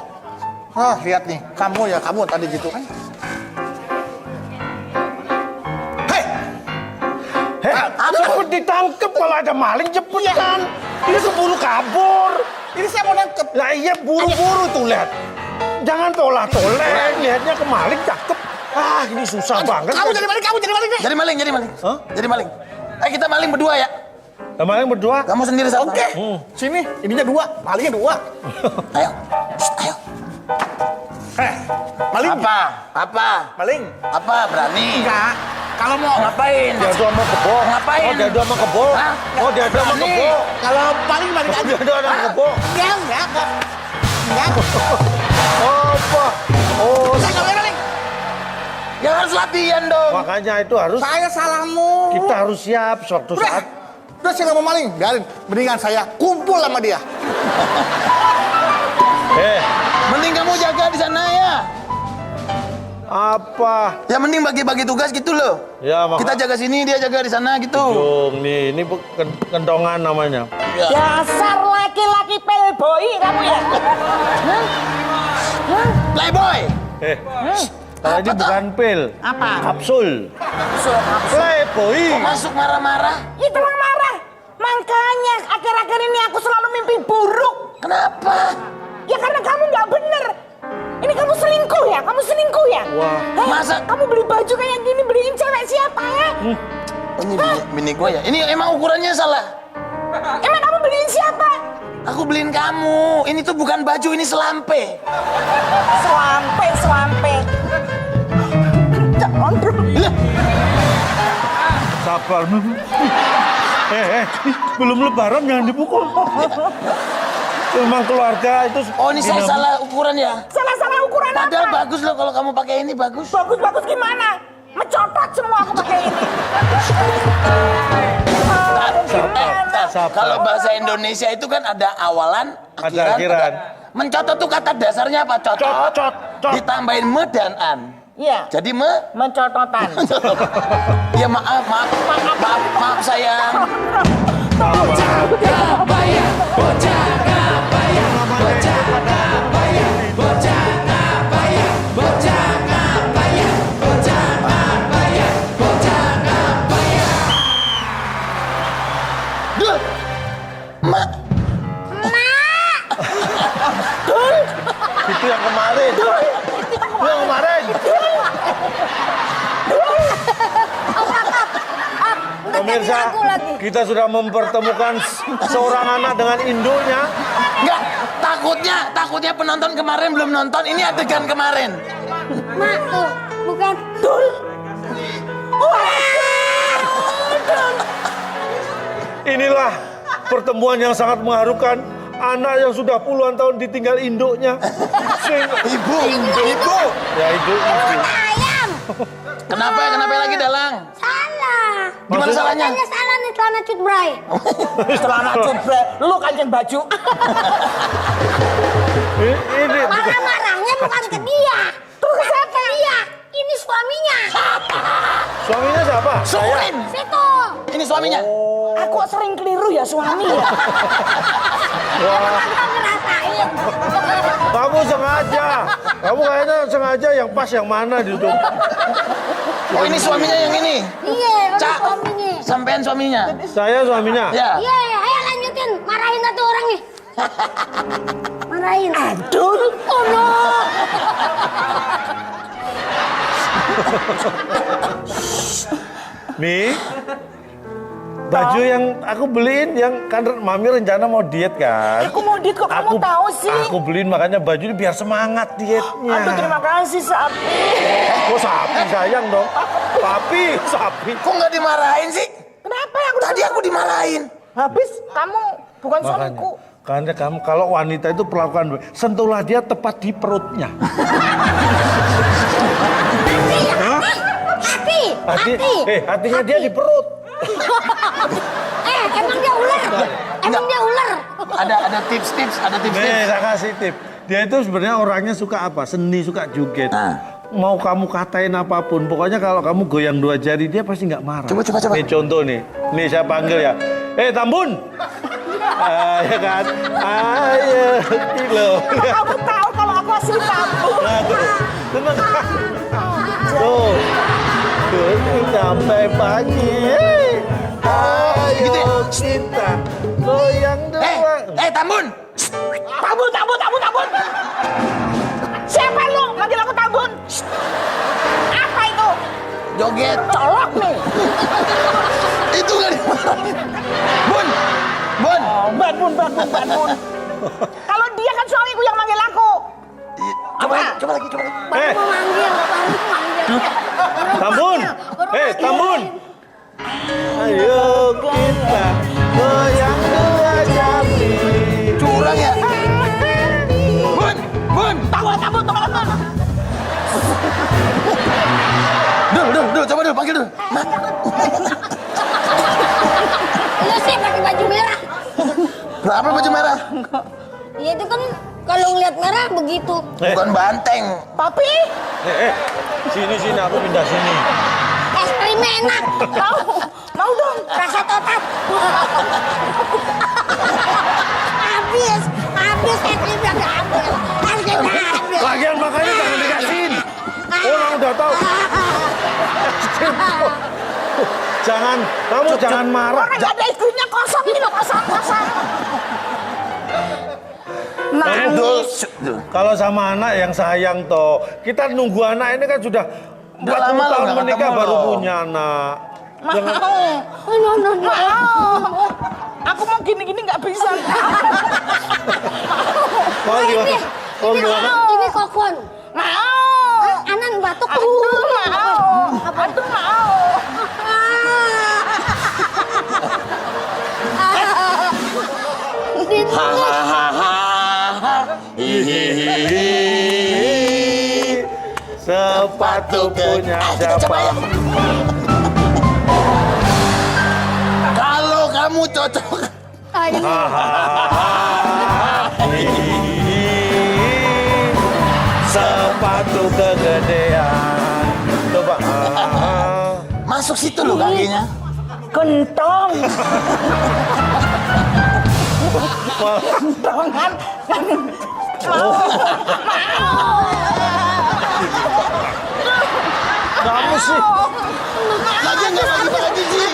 Lihat nih, kamu tadi gitu kan. Cepet ditangkep kalau ada maling cepetan. Ini keburu kabur. Ini saya mau nangkep. Lah iya buru-buru tuh lihat. Jangan tolak-tolak. Lihatnya ke maling cakep. Ah ini susah banget. Kamu jadi maling deh. Jadi maling. Hah? Jadi maling. Ayo kita maling berdua ya. Maling berdua. Kamu sendiri satu. Oke. Sini, ininya 2, malingnya 2. Ayo. Ayo. Maling. Apa? Maling. Apa? Berani? Enggak. Kalau mau ngapain? Diadu sama kebo. Ngapain? Oh diadu sama kebo. Hah? Oh diadu sama Berani. kebo. Kalau maling aja. Diadu sama kebo. Enggak. Apa? Oh. Saya nggak boleh maling. Ya harus latihan dong. Makanya itu harus. Saya salahmu. Kita harus siap suatu saat. Udah saya nggak mau maling. Biarin. Mendingan saya kumpul sama dia. Mending kamu jaga di sana ya. Apa? Ya mending bagi-bagi tugas gitu loh. Ya Kita jaga sini, dia jaga di sana gitu. Jung, nih, ini kentongan namanya. Dasar laki-laki playboy kamu ya. Playboy. Tadi bukan pil. Apa? Kapsul. Playboy. Kok masuk marah-marah? Itu yang marah. Makanya akhir-akhir ini aku selalu mimpi buruk. Kenapa? Ya karena kamu nggak bener. Ini kamu selingkuh ya? Kamu selingkuh ya? Wah. Masa? Kamu beli baju kayak gini beliin cewek siapa ya? Ini bini gue ya? Ini emang ukurannya salah. Emang kamu beliin siapa? Aku beliin kamu. Ini tuh bukan baju, ini selampe. Selampe. Jangan bro. Sabar. Belum lebaran jangan dipukul. Memang keluarga itu. Oh ini saya salah ukuran ya? Salah ukuran Padahal apa? bagus loh kalau kamu pakai ini, bagus. Bagus gimana? Mencotot semua aku pakai ini. Sabar. Kalau bahasa Indonesia itu kan ada awalan, akhiran. Mencotot tuh kata dasarnya apa? Cotot. Ditambahin me dan an. Iya. Jadi mencototan. Ya maaf sayang. Itu yang kemarin. Pemirsa, kita sudah mempertemukan seorang anak dengan induknya. Enggak, takutnya penonton kemarin belum nonton. Ini adegan kemarin. Mak tuh, bukan. Inilah pertemuan yang sangat mengharukan. Anak yang sudah puluhan tahun ditinggal induknya. Ibu. Ya ibu. Ayam. Kenapa lagi Dalang? Salah. Gimana salahnya? Makanya salah nih celana cut bray. Celana cubre, lu kancing baju. Ini Marah-marahnya bukan ke dia. Terus ke dia. Ini suaminya. suaminya siapa? Surin. Situ. Ini suaminya. Aku sering keliru ya suami ya. Kamu ngerasain. Kamu sengaja. Kamu kayaknya sengaja yang pas yang mana gitu. Oh ini suaminya yang ini. Iya, Cak. suaminya. Sampean suaminya. Saya suaminya. Ya. Iya, ayo lanjutin. Marahin satu orang nih. Marahin. Aduh. Oh no. Nih, baju yang aku beliin yang kan Mami rencana mau diet kan. Aku mau diet kok kamu tahu sih. Aku beliin makanya baju ini biar semangat dietnya. Aduh terima kasih Sapi. Kok sapi sayang dong. Sapi. Kok nggak dimarahin sih? Kenapa yang Tadi aku dimarahin. habis kamu bukan Makanya, suamiku. karena kamu kalau wanita itu perlakuan sentuhlah dia tepat di perutnya. Hatinya dia di perut. Emang dia ular? Emang dia ular? Ada tips-tips. Nih, saya kasih tip. Dia itu sebenarnya orangnya suka apa? Seni, suka joget. Mau kamu katain apapun, pokoknya kalau kamu goyang dua jari dia pasti nggak marah. Coba. Nih contoh nih saya panggil ya. Tambun. Ya kan? Ayo, kilo. Kamu tahu kalau aku hasil kamu. Tenang. Tuh, sampai pagi. Ayo kita goyang dua. Tambun. Tambun. Siapa lu? Manggil aku Tambun. Apa itu? Joget. Colok nih. Itu kan dimarahin. Bun. Bun. Kalau dia kan suamiku yang manggil aku. Coba lagi. Baru mau manggil. Tambun. Tambun. Ayo kita goyang dua jari. Curang ya. Bun. Tambun. Dul, coba dulu panggil dulu. Lu sih pakai baju merah. Kenapa baju merah? Ya itu kan kalau ngeliat merah begitu. Bukan banteng. Papi. Sini aku pindah sini. Es krimnya enak. Mau dong. Rasa totat. Habis es krimnya nggak habis. Lagian makanya jangan dikasihin. Orang udah tahu. Kamu jangan marah. Orang nggak ada es krimnya kosong ini loh, kosong. Kalau sama anak yang sayang toh, kita nunggu anak ini kan sudah 40 tahun menikah baru punya anak. Mau. Aku mau gini nggak bisa. Ini kokon. Mau. Anan batuk. Aduh mau. Sepatu punya siapa? Kalau kamu cocok. Sepatu kegedean. Coba. Masuk situ loh kakinya. Kentong. Kentongan. Kamu sih. Lagi nggak bagi-bagi sih.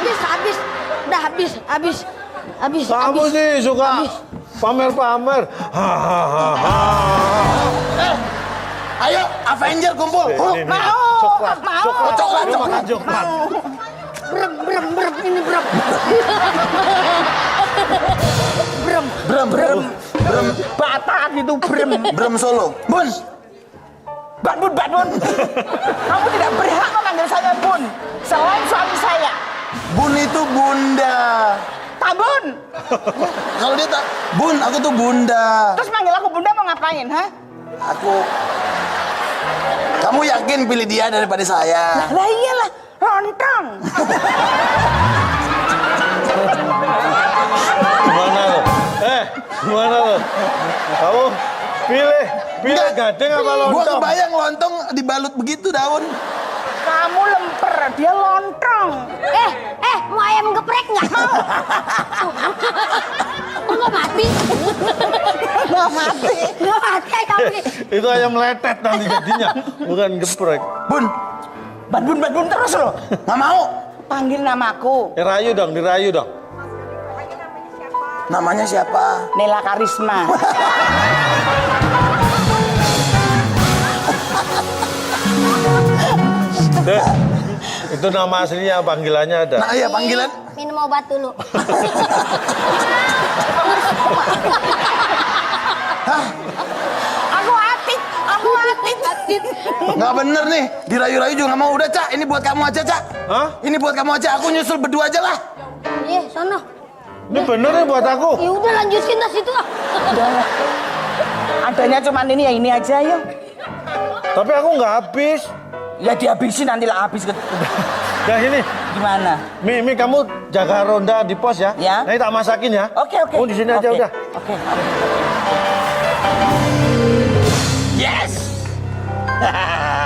Habis. Kamu sih suka pamer-pamer. Ayo Avenger kumpul. Coklat. Coklat. Brem ini brem. Brem. Batak itu brem. Brem Solo. Bun. Bun. Kamu tidak berhak memanggil saya Bun. Selain suami saya. Bun itu bunda. Tambun. Kalau dia tak Bun, aku tuh bunda. Terus manggil aku Bunda mau ngapain, ha? Kamu yakin pilih dia daripada saya? Lah iyalah, lontong. Gimana lo? Kamu pilih gading apa lontong? Gua kebayang lontong dibalut begitu daun. Kamu lemper, dia lontong. Mau ayam geprek nggak? Nggak mati. Nggak mati. Itu ayam letet nanti jadinya, bukan geprek. Bun, Bun terus lo. nggak mau. Panggil namaku. Dirayu dong. Namanya siapa? Nela Karisma. Itu nama aslinya, panggilannya ada. Nah iya panggilan. Minum obat dulu. Aku atit. Nggak bener nih, dirayu-rayu juga nggak mau. Udah Cak, ini buat kamu aja Cak. Hah? Ini buat kamu aja, aku nyusul berdua aja lah. Iya, sono. Ini bener ya buat aku. Ya udah lanjutin dah situ. Adanya cuma ini aja yuk. Tapi aku nggak habis. Ya dihabisin nanti lah habis. Dah sini. Gimana? Mi, kamu jaga ronda di pos ya. Ya. Nanti tak masakin ya. Oke. Kamu di sini aja udah. Oke. Yes.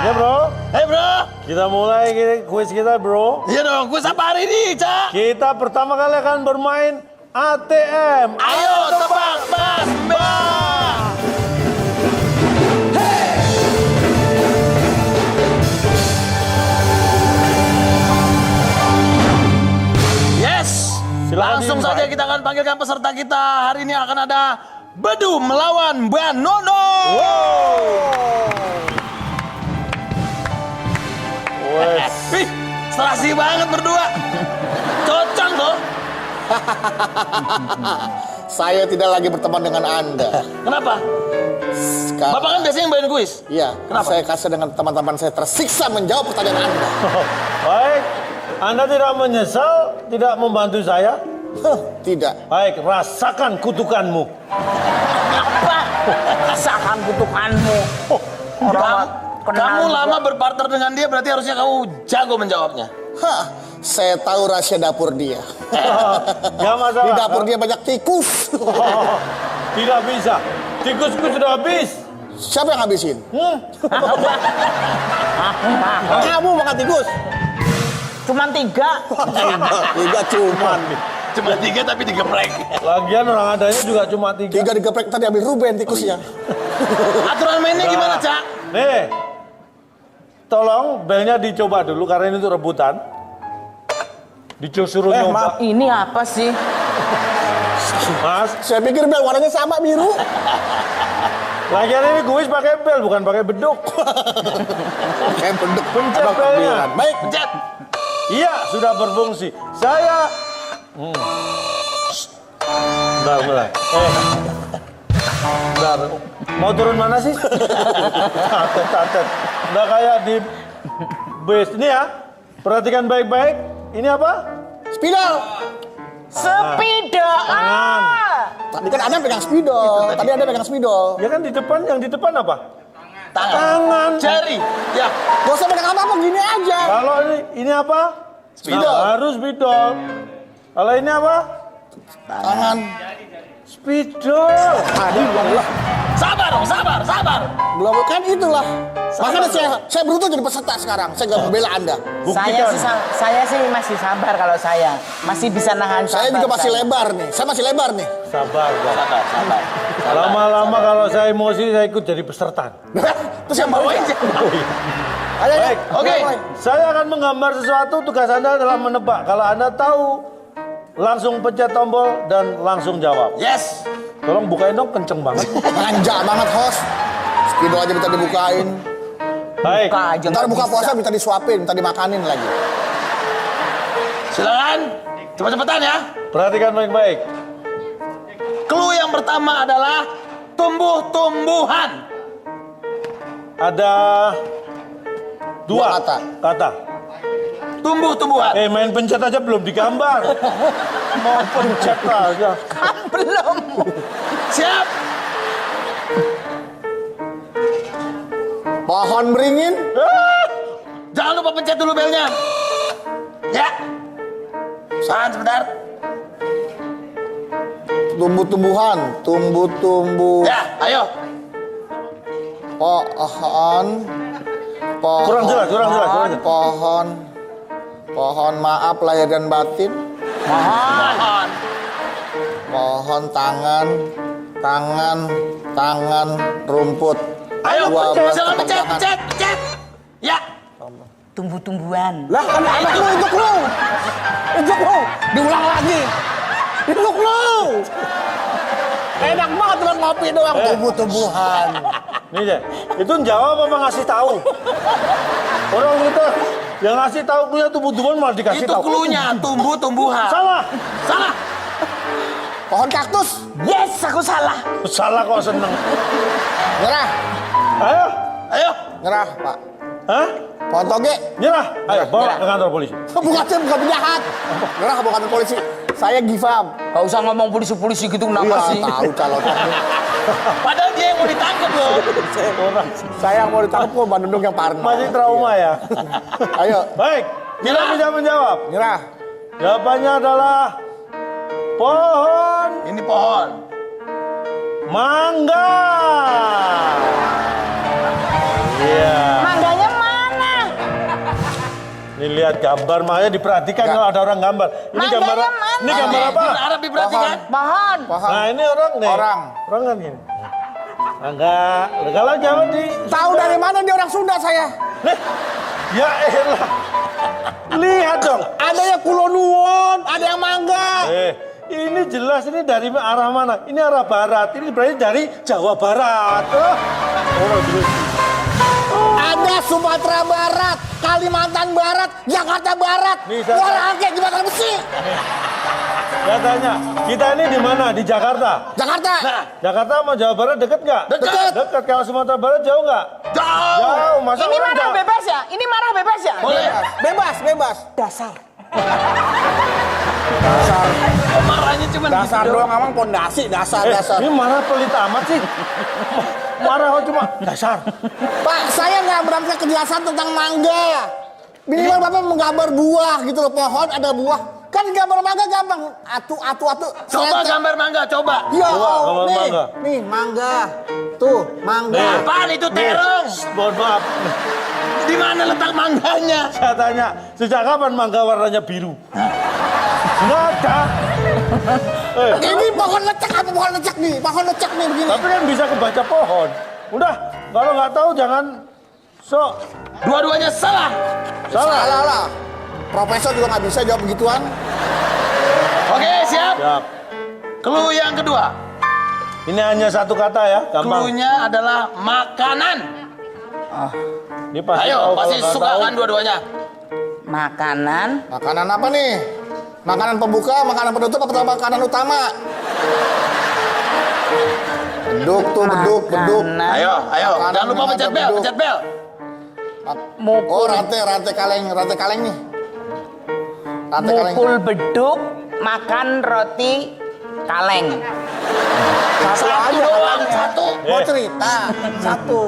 Ya bro. Hey bro. Kita mulai kuis kita bro. Iya dong, gue siapa hari ini Cak? Kita pertama kali akan bermain ATM. Ayo tebak Mas Mbak. Yes. Silakan Langsung dimulai. saja kita akan teman-teman, panggilkan peserta kita. Hari ini akan ada Bedu melawan Mbak Nono. Wih, serasi banget berdua. Cocok loh. Saya tidak lagi berteman dengan Anda. Kenapa? Bapak kan biasanya yang bayarin kuis. Iya, Kenapa? saya kasih dengan teman-teman saya tersiksa menjawab pertanyaan Anda. Baik, Anda tidak menyesal tidak membantu saya? Tidak. Baik, rasakan kutukanmu. Apa? Rasakan kutukanmu. Kamu lama berpartner dengan dia, berarti harusnya kamu jago menjawabnya. Hah, saya tahu rahasia dapur dia. Gak masalah. Di dapur dia banyak tikus. Tidak bisa. Tikusku sudah habis. Siapa yang habisin? Kamu makan tikus? Cuman 3. Tiga cuman. Cuma 3 tapi digeprek. Lagian orang adanya juga cuma 3. Tiga digeprek tadi ambil Ruben tikusnya. Aturan mainnya gimana, Cak? Nih, tolong belnya dicoba dulu karena ini untuk rebutan. Disuruh nyoba. Maaf, ini apa sih? Mas, Saya pikir bel warnanya sama biru. lagian ini kuis pakai bel bukan pakai beduk. Kayak pendek. Pencet Abang belnya. kebiran. Baik. Pencet. Iya, sudah berfungsi. Saya Bentar, mulai. Bentar. Mau turun mana sih? Tatet. Udah kayak di base. Ini ya, perhatikan baik-baik. Ini apa? Spidol. Spidol. Tangan. Tadi kan Anda pegang spidol. Tadi Anda pegang spidol. Ya kan di depan, yang di depan apa? Tangan. Jari. Ya. Gak usah pegang apa-apa, gini aja. Kalau ini apa? Spidol. Nah, harus spidol. Kalau ini apa? Tangan. Spidol. Aduh, Allah. Sabar dong, sabar. Belum kan itulah. Makanya saya beruntung jadi peserta sekarang. Saya gak membela Anda. Saya sih masih sabar kalau saya. Masih bisa nahan sabar. Saya juga masih lebar nih. Saya masih lebar nih. Sabar. Sabar. Lama-lama kalau saya emosi, saya ikut jadi peserta. Terus yang bawain siapa? Ayo, Baik, Oke. Saya akan menggambar sesuatu, tugas Anda adalah menebak. Kalau Anda tahu, langsung pencet tombol dan langsung jawab. Yes. Tolong bukain dong, kenceng banget. Manja banget host. Spidol aja minta dibukain. Baik. Ntar buka puasa minta disuapin, minta dimakanin lagi. Silakan. Cepat-cepatan ya. Perhatikan baik-baik. Clue yang pertama adalah tumbuh-tumbuhan. Ada dua kata. Tumbuh-tumbuhan. Main pencet aja belum digambar. Mau pencet aja. Belum. Siap. Pohon beringin. Jangan lupa pencet dulu belnya. Ya. Tahan sebentar. Tumbuh-tumbuhan. Tumbuh-tumbuh. Ya, ayo. Pohon. Kurang jelas. Pohon maaf lahir dan batin. Mohon. Pohon tangan rumput. Ayo, Dua belas jangan tepuk tangan. pencet. Ya. Tumbuh-tumbuhan. Lah, anak lu. Diulang lagi. Itu lu. Enak banget cuma ngopi doang. Tumbuh-tumbuhan. Nih deh, itu jawab apa ngasih tahu? Orang kita yang ngasih tahu punya tumbuh-tumbuhan malah dikasih Itu tahu. cluenya, tumbuh-tumbuhan. Salah. Pohon kaktus. Yes, aku salah. Salah kok seneng. Nyerah. Ayo. Nyerah, Pak. Hah? Pohon toge. Nyerah. Ayo, bawa ke kantor polisi. Bukan penjahat. Nyerah ke kantor polisi. Saya give up. Gak usah ngomong polisi-polisi gitu, kenapa sih? Tahu calon. Padahal dia yang mau ditangkap loh. Saya yang mau ditangkap kok Bandung yang parno. Masih trauma ya. Ayo. Baik, tidak bisa menjawab. Nyerah. Jawabannya adalah pohon Ini pohon. mangga. Iya. Mangganya mana? Ini lihat gambar, makanya diperhatikan kalau ada orang gambar. Ini gambar, ini gambar apa? Harap diperhatikan. Pohon. Nah ini orang nih. Orang kan gini. Enggak, kalau jawab di. Tahu dari mana dia orang Sunda saya? Ya elah. Lihat dong. Ada yang kulonuwon, ada yang mangga. Ini jelas ini dari arah mana? Ini arah barat. Ini berarti dari Jawa Barat. Ada Sumatera Barat, Kalimantan Barat, Jakarta Barat, Muara Angke, Jembatan Besi. Katanya, kita ini di mana? Di Jakarta. Jakarta. Nah, Jakarta sama Jawa Barat deket nggak? Deket. Deket. Kalau Sumatera Barat jauh nggak? Jauh. Masa Ini orang marah jauh? bebas ya? Ini marah bebas ya? Boleh. Bebas. Dasar. Marahnya cuma Dasar gitu doang, emang pondasi, dasar. Ini marah pelit amat sih. Marah kok cuma dasar. Pak, saya nggak mendapatkan kejelasan tentang mangga. Minimal Bapak menggambar buah gitu loh, pohon ada buah. Kan gambar mangga gampang. Atu. Coba gambar mangga, coba. Ya, Coba, nih, mangga. nih mangga. Tuh, mangga. Apaan itu terong? Mohon maaf. Di mana letak mangganya? Saya tanya, sejak kapan mangga warnanya biru? Nggak ada. Ini pohon lecek apa pohon lecek nih? Pohon lecek nih begini. Tapi kan bisa kebaca pohon. Udah, kalau nggak tahu jangan sok. Dua-duanya salah. Salah lah. Profesor juga nggak bisa jawab begituan. Oke, siap. Siap. Clue yang kedua. Ini hanya satu kata ya, gampang. Clue-nya adalah makanan. Ini pasti Ayo, tahu, pasti kalau nggak suka tahu. kan dua-duanya. Makanan. Makanan apa nih? Makanan pembuka, makanan penutup, atau makanan utama? Beduk tuh, beduk. Ayo. Makanan Jangan lupa yang pencet ada bel, beduk. pencet bel. Oh, rantai kaleng nih. Rantai kaleng. Mukul beduk, makan roti kaleng. Satu aja doang, katanya. satu. Mau cerita, satu.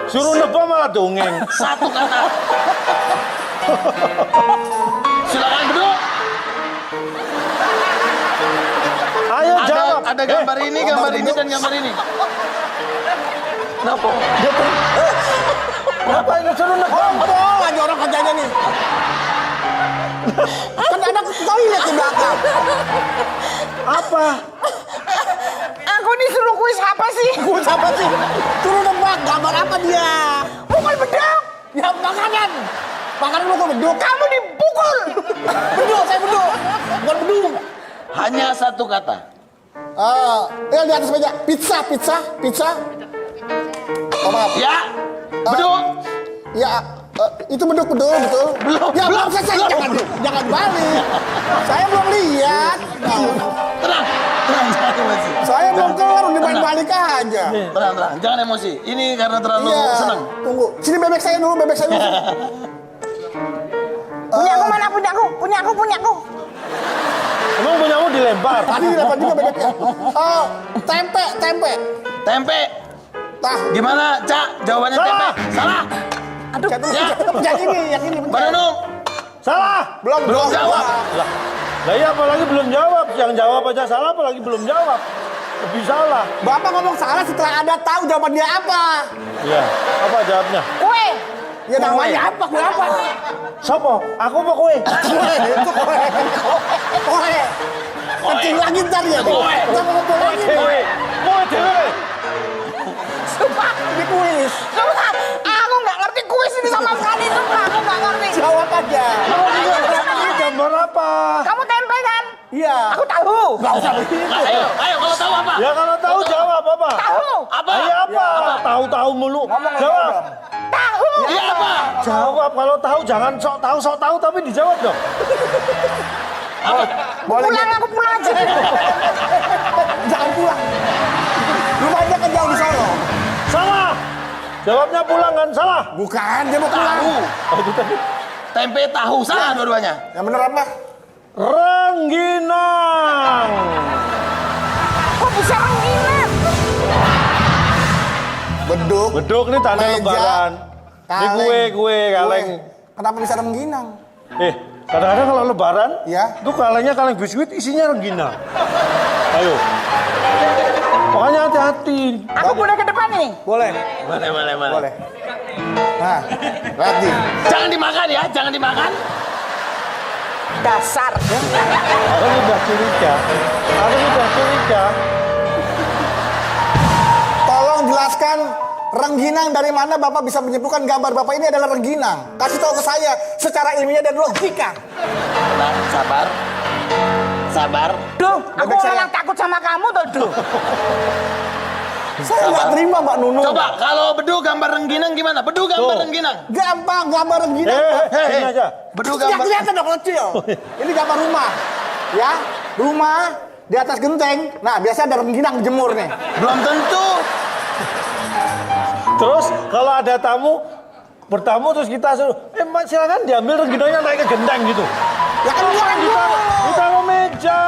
Suruh nebak malah dongeng. Satu kata. Silakan beduk. Ayo jawab. Ada gambar ini, gambar ini, dan gambar ini. Kenapa? Kenapa ini suruh nebak? Ngompol aja orang kerjanya nih. Kan ada toilet di belakang. Apa? Aku disuruh kuis apa sih? Kuis apa sih? Suruh nebak gambar apa dia? Mukul beduk. Ya makanan. Makanan mukul beduk. Kamu dipukul. Beduk, saya beduk. Bukan beduk. Hanya satu kata. Ya di atas meja. Pizza. Oh maaf. Ya, beduk. Ya, itu beduk betul. Belum, Ya belum selesai. Jangan balik. Saya belum lihat. Tenang, jangan emosi. Saya belum keluar, udah balik aja. Tenang, jangan emosi. Ini karena terlalu Iya. senang. Tunggu. Sini bebek saya dulu. Punya aku mana? Punya aku. Emang punyamu dilempar? Tadi dilempar juga bebeknya. Tempe. Tempe. Tah. Gimana, Cak? Jawabannya Salah. tempe. Salah. Aduh. Ya. Yang ini. Mbak Nunung. Salah. Belum jawab. Lah iya apalagi belum jawab. Yang jawab aja salah apalagi belum jawab. Lebih salah. Bapak ngomong salah setelah Anda tahu jawaban dia apa. Iya. Apa jawabnya? Kue. Ya namanya apa? Kue apa? Sopo? Aku apa kowe? Kue. Kecil lagi ntar ya. Kue. Kita ngumpul lagi. Dewe. Kowe dewe. Sumpah, ini kuis. Sumpah, aku nggak ngerti kuis ini sama sekali. Sumpah, aku nggak ngerti. Jawab aja. Ini gambar apa? Kamu tempe kan? Iya. Aku tahu. Nggak usah begitu. Ayo, kalau tahu apa? Ya kalau tahu jawab apa? Tahu. Apa? Ayo apa? Tahu-tahu mulu. Jawab. Tahu. Iya apa? Jawab kalau tahu jangan sok tahu tapi dijawab dong. Pulang, aku pulang aja. Jangan pulang. Rumahnya kan jauh di Solo. Salah. Jawabnya pulang kan salah. Bukan, dia mau pulang. Tempe tahu salah dua-duanya. Yang bener apa? Rengginang. Kok bisa rengginang? Beduk. Beduk nih tanda Meja, lebaran. Ini kue kaleng. Kenapa bisa rengginang? Kadang-kadang kalau lebaran, Ya. itu kalengnya kaleng biskuit isinya rengginang. Ayo. Pokoknya hati-hati. Aku boleh ke depan nih? Boleh. Boleh. Nah, lihat nih. Jangan dimakan ya, jangan dimakan. Dasar. Aku udah curiga. Tolong jelaskan rengginang dari mana Bapak bisa menyimpulkan gambar Bapak ini adalah rengginang. Kasih tahu ke saya secara ilmiah dan logika. Sabar. sabar. Duh, aku malah takut sama kamu tuh, Duh. Saya nggak terima Mbak Nunung. Coba kalau Bedu gambar rengginang gimana? Bedu gambar rengginang. Gampang gambar rengginang. Sini aja. Bedu Nggak gambar. kelihatan dong kecil. Ini gambar rumah. Ya, rumah di atas genteng. Nah, biasa ada rengginang jemur nih. Belum tentu. Terus kalau ada tamu bertamu terus kita suruh, silakan diambil rengginangnya naik ke genteng gitu. Ya kan goreng dulu. Ditaruh meja.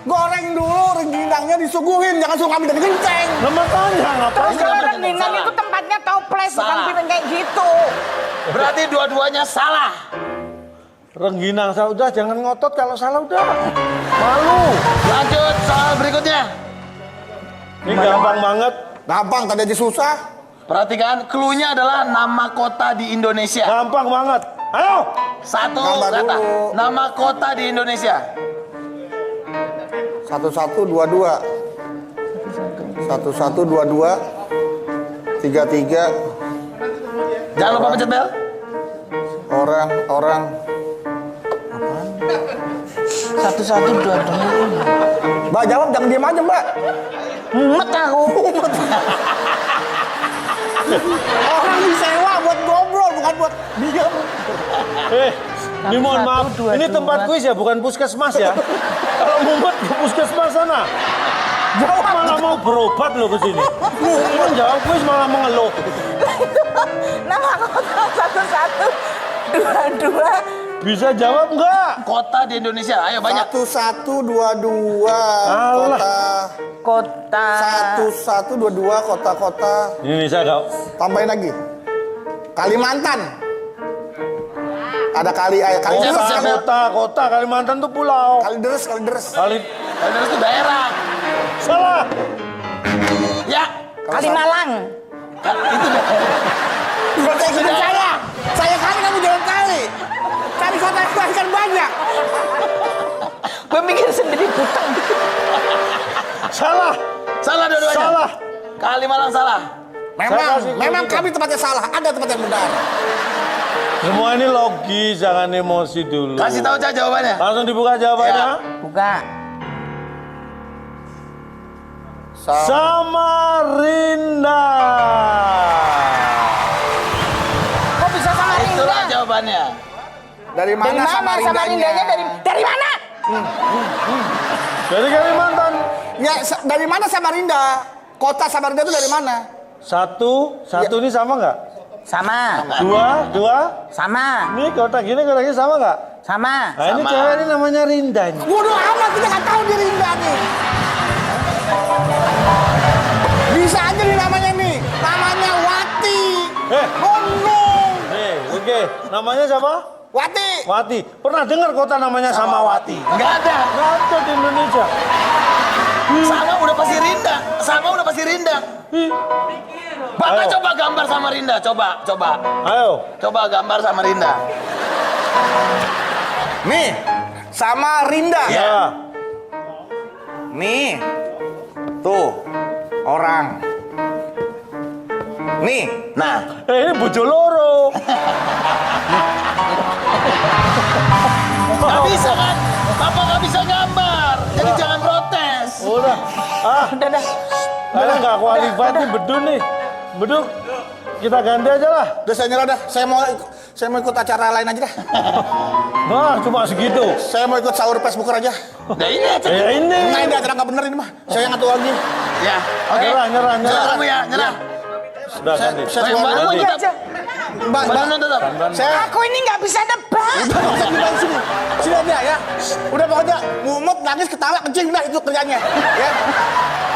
Goreng dulu rengginangnya disuguhin, jangan suruh ngambil dari genteng. Nah makanya ngapain? Terus kalau rengginang itu tempatnya toples, bukan piring kayak gitu. Berarti dua-duanya salah. Rengginang saya udah jangan ngotot kalau salah udah. Malu. Lanjut soal berikutnya. Ini gampang banget. Gampang, tadi aja susah. Perhatikan, clue-nya adalah nama kota di Indonesia. Gampang banget. Ayo. Satu Gambar kata. dulu. Nama kota di Indonesia. 1122. 1122. 33. Jangan lupa pencet bel. Orang. 1122. Mbak jawab, jangan diam aja Mbak. Mumet aku. Orang disewa buat ngobrol, bukan buat diam. Ini mohon maaf, ini tempat kuis ya, bukan puskesmas ya. Kalau mumet ke puskesmas sana. Jawab malah mau berobat loh ke sini. Mau jawab kuis malah mengeluh. Nama kota 1122. Bisa jawab nggak? Kota di Indonesia, ayo banyak. 1122. Alah. Kota. 1122 kota-kota. Ini saya nggak. Tambahin lagi. Kalimantan. Ada kali Kota, Kalimantan tuh pulau. Kalideres. Kalimantan itu daerah. Salah. Ya. Kalimalang. Itu daerah. Bukan saya. Saya kali, kamu jangan kali. Cari kota yang kan banyak. Gue mikir sendiri putang. Salah. Salah dua-duanya. Salah. Kalimalang salah. Memang kami tempatnya salah. Ada tempat yang benar. Semua ini logis, jangan emosi dulu. Kasih tahu aja jawabannya. Langsung dibuka jawabannya. Buka. Samarinda. Kok bisa Samarinda? Itulah jawabannya. Dari mana Samarindanya? Dari mana? Dari Kalimantan. Ya, dari mana Samarinda? Kota Samarinda itu dari mana? Satu ini sama nggak? Sama. Dua. Sama. Ini kota gini sama nggak? Sama. Nah ini cewek ini namanya Rinda. Ini. Bodoh amat, kita nggak tahu dia Rinda nih. Bisa aja nih namanya nih. Namanya Wati. Gunung. Oke. Namanya siapa? Wati. Pernah dengar kota namanya Samawati? Nggak ada. Nggak ada di Indonesia. Sama udah pasti Rinda. Bapak coba gambar sama Rinda, coba. Ayo. Coba gambar sama Rinda. Nih, sama Rinda. Ya. Nih, tuh orang. Nih, Nah, Ini Bojoloro. nggak bisa kan? Bapak nggak bisa gambar, jadi jangan protes. Udah. Karena nggak qualified nih Bedu nih. Bedu, kita ganti aja lah. udah saya nyerah dah. Saya mau ikut acara lain aja dah. Nah, cuma segitu. Saya mau ikut sahur Facebooker aja. Nah ini aja. Ya ini. Nah, ini acara nggak bener ini mah. Saya ngatur lagi. Ya, oke. Nyerah. Nyerah kamu ya, nyerah. Sudah ganti. Saya Yang keluar baru dulu. tetap. Mbak, tetap. Aku ini nggak bisa debat. Udah, gimana sini? Sini aja ya. Udah pokoknya mumet, nangis, ketawa, kencing, udah itu kerjanya. Ya.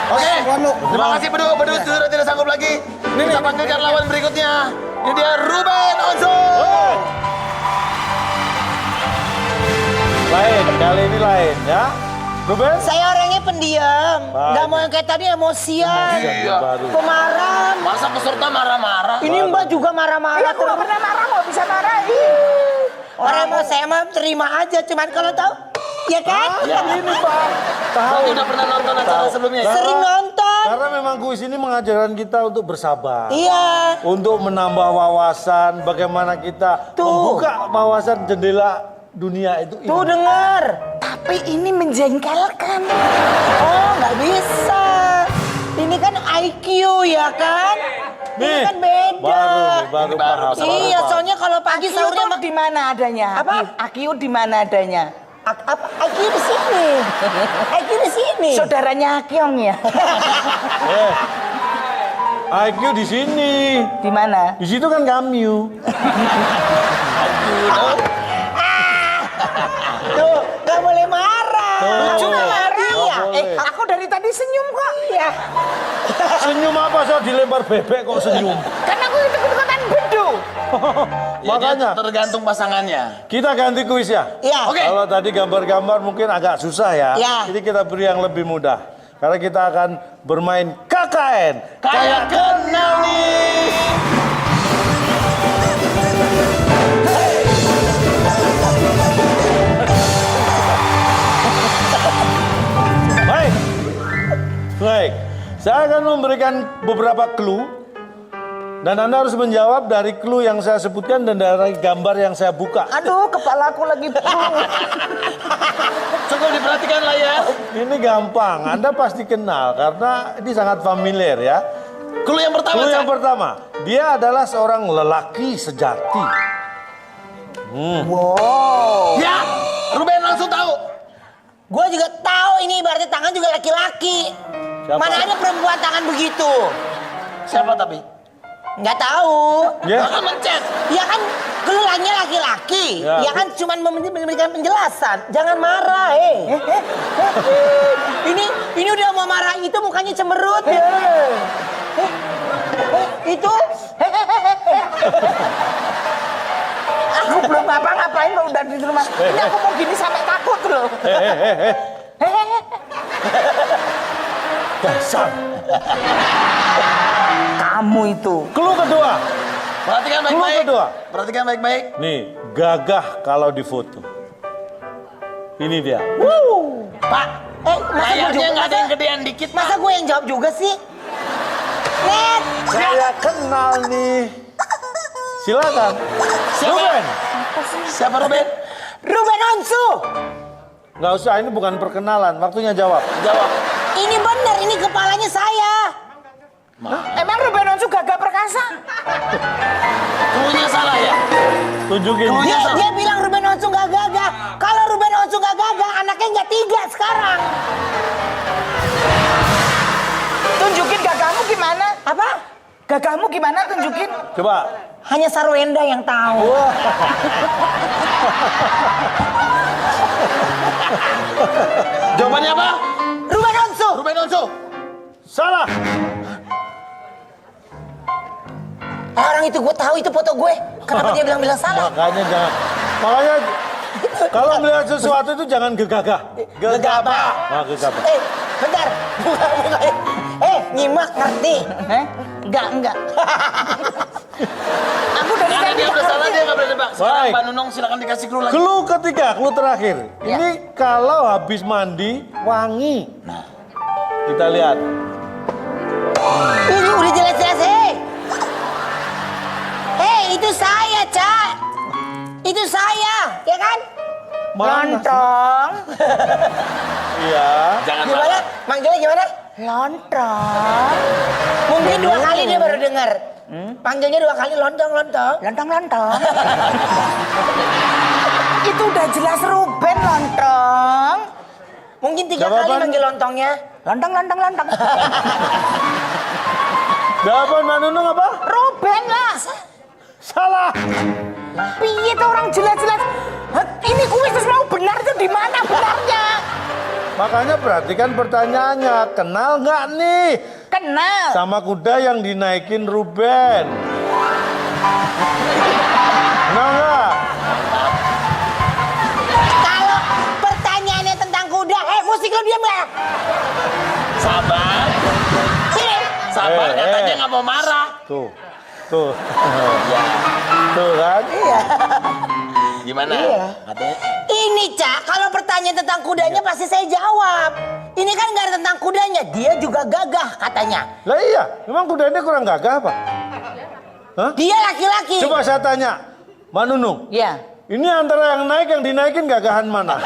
Oke. Keluar lu. Terima kasih Bedu sudah tidak sanggup lagi. Kita panggilkan lawan berikutnya. Ini dia Ruben Onzo. Lain, kali ini lain ya. Ruben? Saya orangnya pendiam, nggak mau yang kayak tadi emosian, pemarah. Masa peserta marah-marah? Ini Mbak juga marah-marah. Aku nggak pernah marah, nggak bisa marahin. Orang mau saya mah terima aja, cuman kalau tahu, ya kan? Ya. Ini Pak. Berarti udah pernah nonton acara sebelumnya ya? Sering nonton. Karena memang kuis ini mengajarkan kita untuk bersabar. Iya. Untuk menambah wawasan, bagaimana kita membuka wawasan jendela dunia itu. Tuh dengar. Tapi ini menjengkelkan. Oh, nggak bisa. Ini kan IQ ya kan? Ini kan beda. Baru paham. Iya, soalnya kalau pagi sahurnya di mana adanya? Apa? Akiu di mana adanya? IQ di sini. IQ di sini. Saudaranya Akyong ya? IQ di sini. Di mana? Di situ kan kamu. Tuh, nggak boleh marah. Lucu Nggak marah. Iya. Aku dari tadi senyum kok. Iya. Senyum apa soal dilempar bebek kok senyum? Karena aku ikut-ikutan bedu. Makanya tergantung pasangannya. kita ganti kuis ya. Iya. Oke. Kalau tadi gambar-gambar mungkin agak susah ya. Iya. Jadi kita beri yang lebih mudah. Karena kita akan bermain KKN. Kayak kenal nih. Baik. Baik. Saya akan memberikan beberapa clue. Dan Anda harus menjawab dari clue yang saya sebutkan dan dari gambar yang saya buka. Aduh, kepalaku lagi pusing. Cukup diperhatikan lah ya. Ini gampang, Anda pasti kenal karena ini sangat familiar ya. Clue yang pertama, Clue Cak. yang pertama, dia adalah seorang lelaki sejati. Wow. Ya, Ruben langsung tahu. Gue juga tahu ini ibaratnya tangan juga laki-laki. Siapa? Mana ada perempuan tangan begitu? Siapa tapi? Nggak tahu. Ya. Jangan mencet. Ya kan gelangnya laki-laki. Ya. Ya kan cuma memberikan penjelasan. Jangan marah, Ini udah mau marah itu mukanya cemerut. Itu. Aku belum ngapa-ngapain kok udah di rumah. Ini aku mau gini sampai takut loh. Dasar. Kamu itu. Clue kedua. Perhatikan Clue baik-baik. kedua. Perhatikan baik-baik. Nih, gagah kalau difoto. Ini dia. Pak, layarnya nggak ada yang gedean dikit, Pak. Masa gue yang jawab juga sih? Net. Saya kenal nih. Silakan. Ruben. Siapa Ruben? Ruben Onsu. Nggak usah, ini bukan perkenalan. Waktunya jawab. Jawab. Ini bener, ini kepalanya saya. Emang Ruben Onsu gagah perkasa? Cluenya salah ya? Tunjukin. Dia bilang Ruben Onsu nggak gagah. Kalau Ruben Onsu nggak gagah, anaknya nggak 3 sekarang. Tunjukin gagahmu gimana? Apa? Gagahmu gimana tunjukin? Coba. Hanya Sarwenda yang tahu. Jawabannya apa? Ruben Onsu. Ruben Onsu. Salah. Orang itu gue tahu itu foto gue. Kenapa dia bilang salah? Makanya jangan. Makanya kalau melihat sesuatu itu jangan gegagah. Gegabah. Nah, gegabah. Bentar. Buka. Nyimak ngerti. Enggak. Aku dari Karena tadi dia udah salah, dia nggak boleh nebak. Sekarang Baik. Mbak Nunung silakan dikasih clue lagi. Clue ketiga, clue terakhir. Ini kalau habis mandi wangi. Nah, kita lihat. Ini udah jelas-jelas, itu saya, Cak. Itu saya, ya kan? lontong. Iya. Jangan Gimana? marah. Manggilnya gimana? Lontong. Mungkin 2 kali dia baru dengar. Panggilnya 2 kali lontong. Lontong. Itu udah jelas Ruben lontong. Mungkin 3 Jawaban? kali manggil lontongnya. Lontong. Jawaban Mbak Nunung apa? Ruben lah. Salah. Piye tuh orang jelas-jelas. Ini kuis terus mau benar tuh di mana benarnya? Makanya perhatikan pertanyaannya. Kenal nggak nih Kenal. sama kuda yang dinaikin Ruben? Kenal nggak? Kalau pertanyaannya tentang kuda, musik lo diam nggak? Sabar. Sabar, katanya nggak mau marah. Tuh. Tuh kan? Iya. Gimana? Katanya. Ini Cak, kalau pertanyaan tentang kudanya pasti saya jawab. Ini kan nggak ada tentang kudanya, dia juga gagah katanya. Lah iya, memang kuda ini kurang gagah apa? Hah? Dia laki-laki. Coba saya tanya, Mbak Nunung. Iya. Ini antara yang naik yang dinaikin gagahan mana?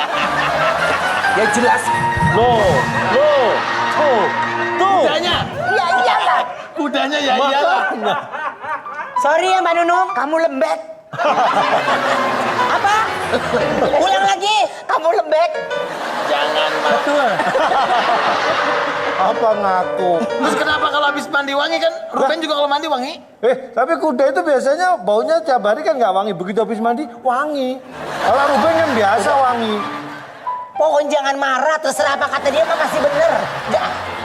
Ya jelas. Loh, tuh. Kudanya. Iya iyalah. Kudanya ya iyalah. Makanya. Sorry ya Mbak Nunung, kamu lembek. Apa? Ulang lagi, kamu lembek. Jangan Betul. Apa ngaku? Terus kenapa kalau habis mandi wangi kan? Ruben juga kalau mandi wangi. Tapi kuda itu biasanya baunya tiap hari kan nggak wangi. Begitu habis mandi, wangi. Kalau Ruben kan biasa wangi. Pokoknya jangan marah, terserah apa kata dia mah masih bener.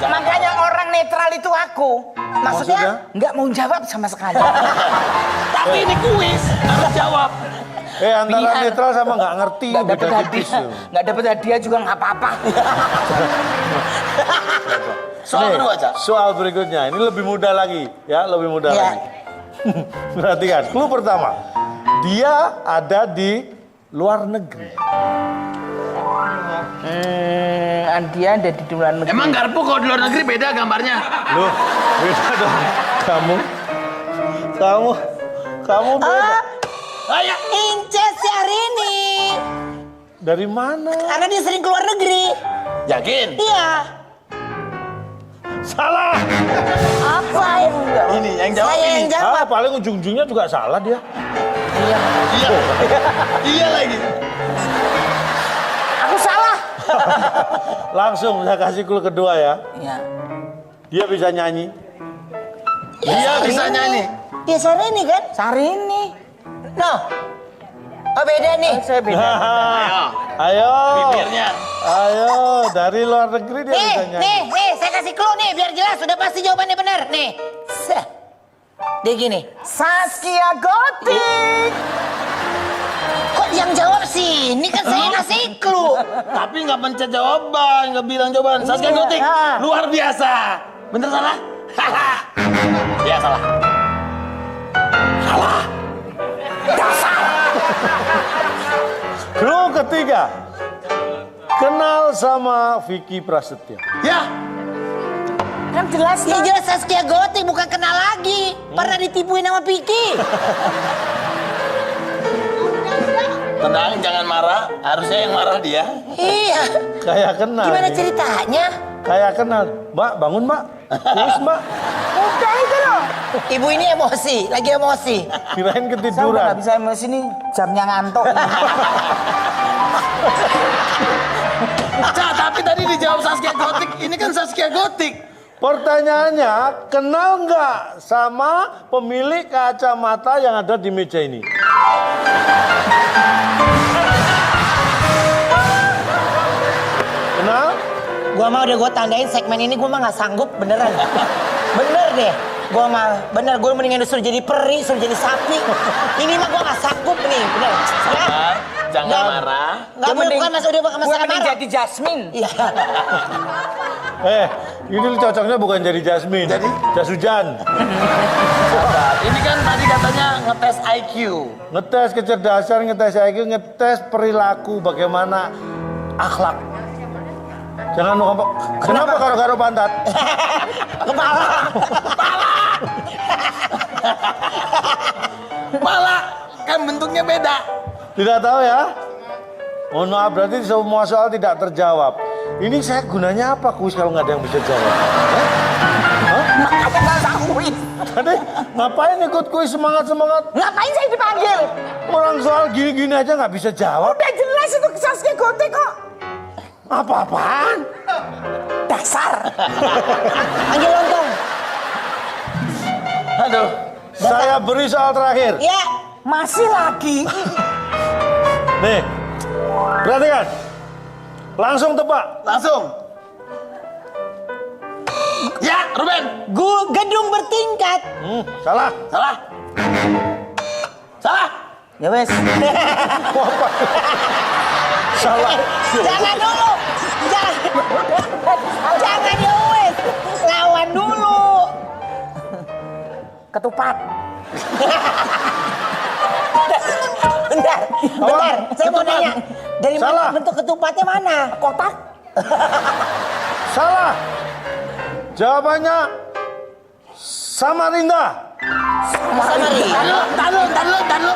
Makanya orang netral itu aku. Maksudnya nggak mau jawab sama sekali. Tapi ini kuis, harus jawab. Antara netral sama nggak ngerti. Nggak dapet beda tipis hadiah, tuh. nggak dapet hadiah juga nggak apa-apa. Soal kedua aja. Soal berikutnya, ini lebih mudah lagi. Ya, lebih mudah Ya. lagi. Perhatikan, clue pertama. Dia ada di luar negeri. Dia ada di luar negeri. Emang garpu kalau di luar negeri beda gambarnya? Loh, beda dong. Kamu beda. Ayah, Inces Syahrini. Dari mana? Karena dia sering keluar negeri. Yakin? Iya. Salah. Apa yang Ini yang jawab Saya ini. yang jawab. Paling ujung-ujungnya juga salah dia. Iya. Iya lagi. Aku salah. Langsung saya kasih clue kedua ya. Iya. Dia bisa nyanyi. Dia bisa nyanyi. Dia Syahrini kan? Syahrini. No. Oh beda nih. Saya Ayo. Bibirnya. Ayo, dari luar negeri dia bisa nyanyi. Nih, saya kasih clue nih biar jelas. Sudah pasti jawabannya benar. Nih. Dia gini. Saskia Gotik. Kok yang jawab sih? Ini kan saya ngasih clue. Tapi nggak pencet jawaban, nggak bilang jawaban. Saskia Gotik, luar biasa. Bener salah? Iya salah. Salah. Clue ketiga. Kenal sama Vicky Prasetyo. Ya. Kan jelas. Ya jelas Saskia Gotik bukan kenal lagi. Pernah ditipuin sama Vicky. Tenang, jangan marah. Harusnya yang marah dia. Iya. Kayak kenal. Gimana nih. ceritanya? Kayak kenal. Mbak, bangun mbak. Terus mbak. Udah itu loh. Ibu ini emosi, lagi emosi. Kirain ketiduran. Bisa emosi nih, jamnya ngantuk. Tapi tadi dijawab Saskia Gotik. Ini kan Saskia Gotik. Pertanyaannya, kenal nggak sama pemilik kacamata yang ada di meja ini? Kenal? Gua mah udah tandain segmen ini gua mah nggak sanggup beneran. Bener deh. Gua mah bener gua mendingan disuruh jadi peri, suruh jadi sapi. Ini mah gua nggak sanggup nih, bener. Sabar, jangan marah. Nggak bukan udah masalah marah. Jadi Jasmine. Iya. Ini cocoknya bukan jadi Jasmine. Jadi? Jas hujan. Sabar. Ini kan tadi katanya ngetes IQ. Ngetes kecerdasan, ngetes IQ, ngetes perilaku, bagaimana akhlak. Jangan lupa. Kenapa karo-karo pantat? Kepala kan bentuknya beda. Tidak tahu ya? Mohon maaf, berarti semua soal tidak terjawab. Ini saya gunanya apa kuis kalau nggak ada yang bisa jawab? Makanya nggak tahu kuis. Tadi ngapain ikut kuis semangat-semangat? Ngapain saya dipanggil? Orang soal gini-gini aja nggak bisa jawab. Udah jelas itu Saskia Gotik kok. Apa-apaan? Dasar. Panggil lontong. Aduh. Saya beri soal terakhir. Ya, masih lagi. Nih, perhatikan. Langsung tebak. Langsung. Ya, Ruben. Gedung bertingkat. Salah. Salah. Salah. Ya wes. Salah. Jangan dulu. Jangan ya wes. Lawan dulu. Ketupat. Bentar. Saya mau nanya. Dari mana bentuk ketupatnya mana? Kotak? Salah. Jawabannya Samarinda. Samarinda. Tahan lu.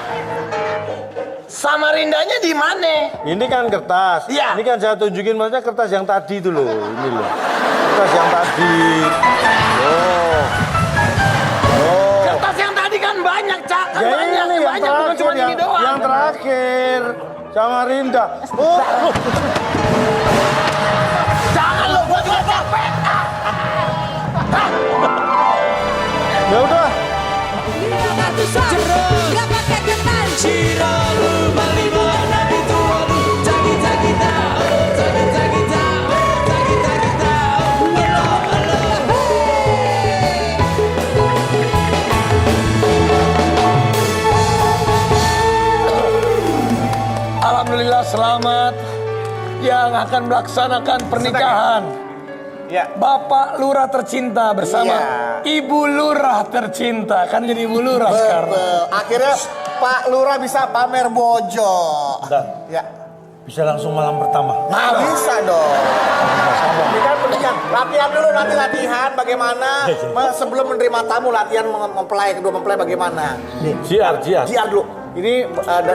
Samarindanya di mana? Ini kan kertas. Iya. Ini kan saya tunjukin maksudnya kertas yang tadi itu loh. Ini loh. Kertas yang tadi. Oh. Kertas yang tadi kan banyak, Cak. Kan Ya banyak, ini yang banyak bukan terakhir, cuma ini doang. yang terakhir. Samarinda. Oh. Jangan lo, gua juga capek. Ya udah. Gak pakai ketan. Ciralu Balibo Nabi Tuwalu Cagi cagi tahu, cagi cagi tahu, cagi cagi tahu. Alhamdulillah selamat yang akan melaksanakan pernikahan. Ya. Bapak Lurah tercinta bersama Ibu Lurah tercinta. Kan jadi Ibu Lurah sekarang. Akhirnya Pak Lurah bisa pamer bojo. Ya. Bisa langsung malam pertama. Nah, bisa dong. Ini kan pernikahan. Latihan dulu, latihan bagaimana sebelum menerima tamu, latihan mempelai, kedua mempelai bagaimana. Jiar. Jiar dulu. Ini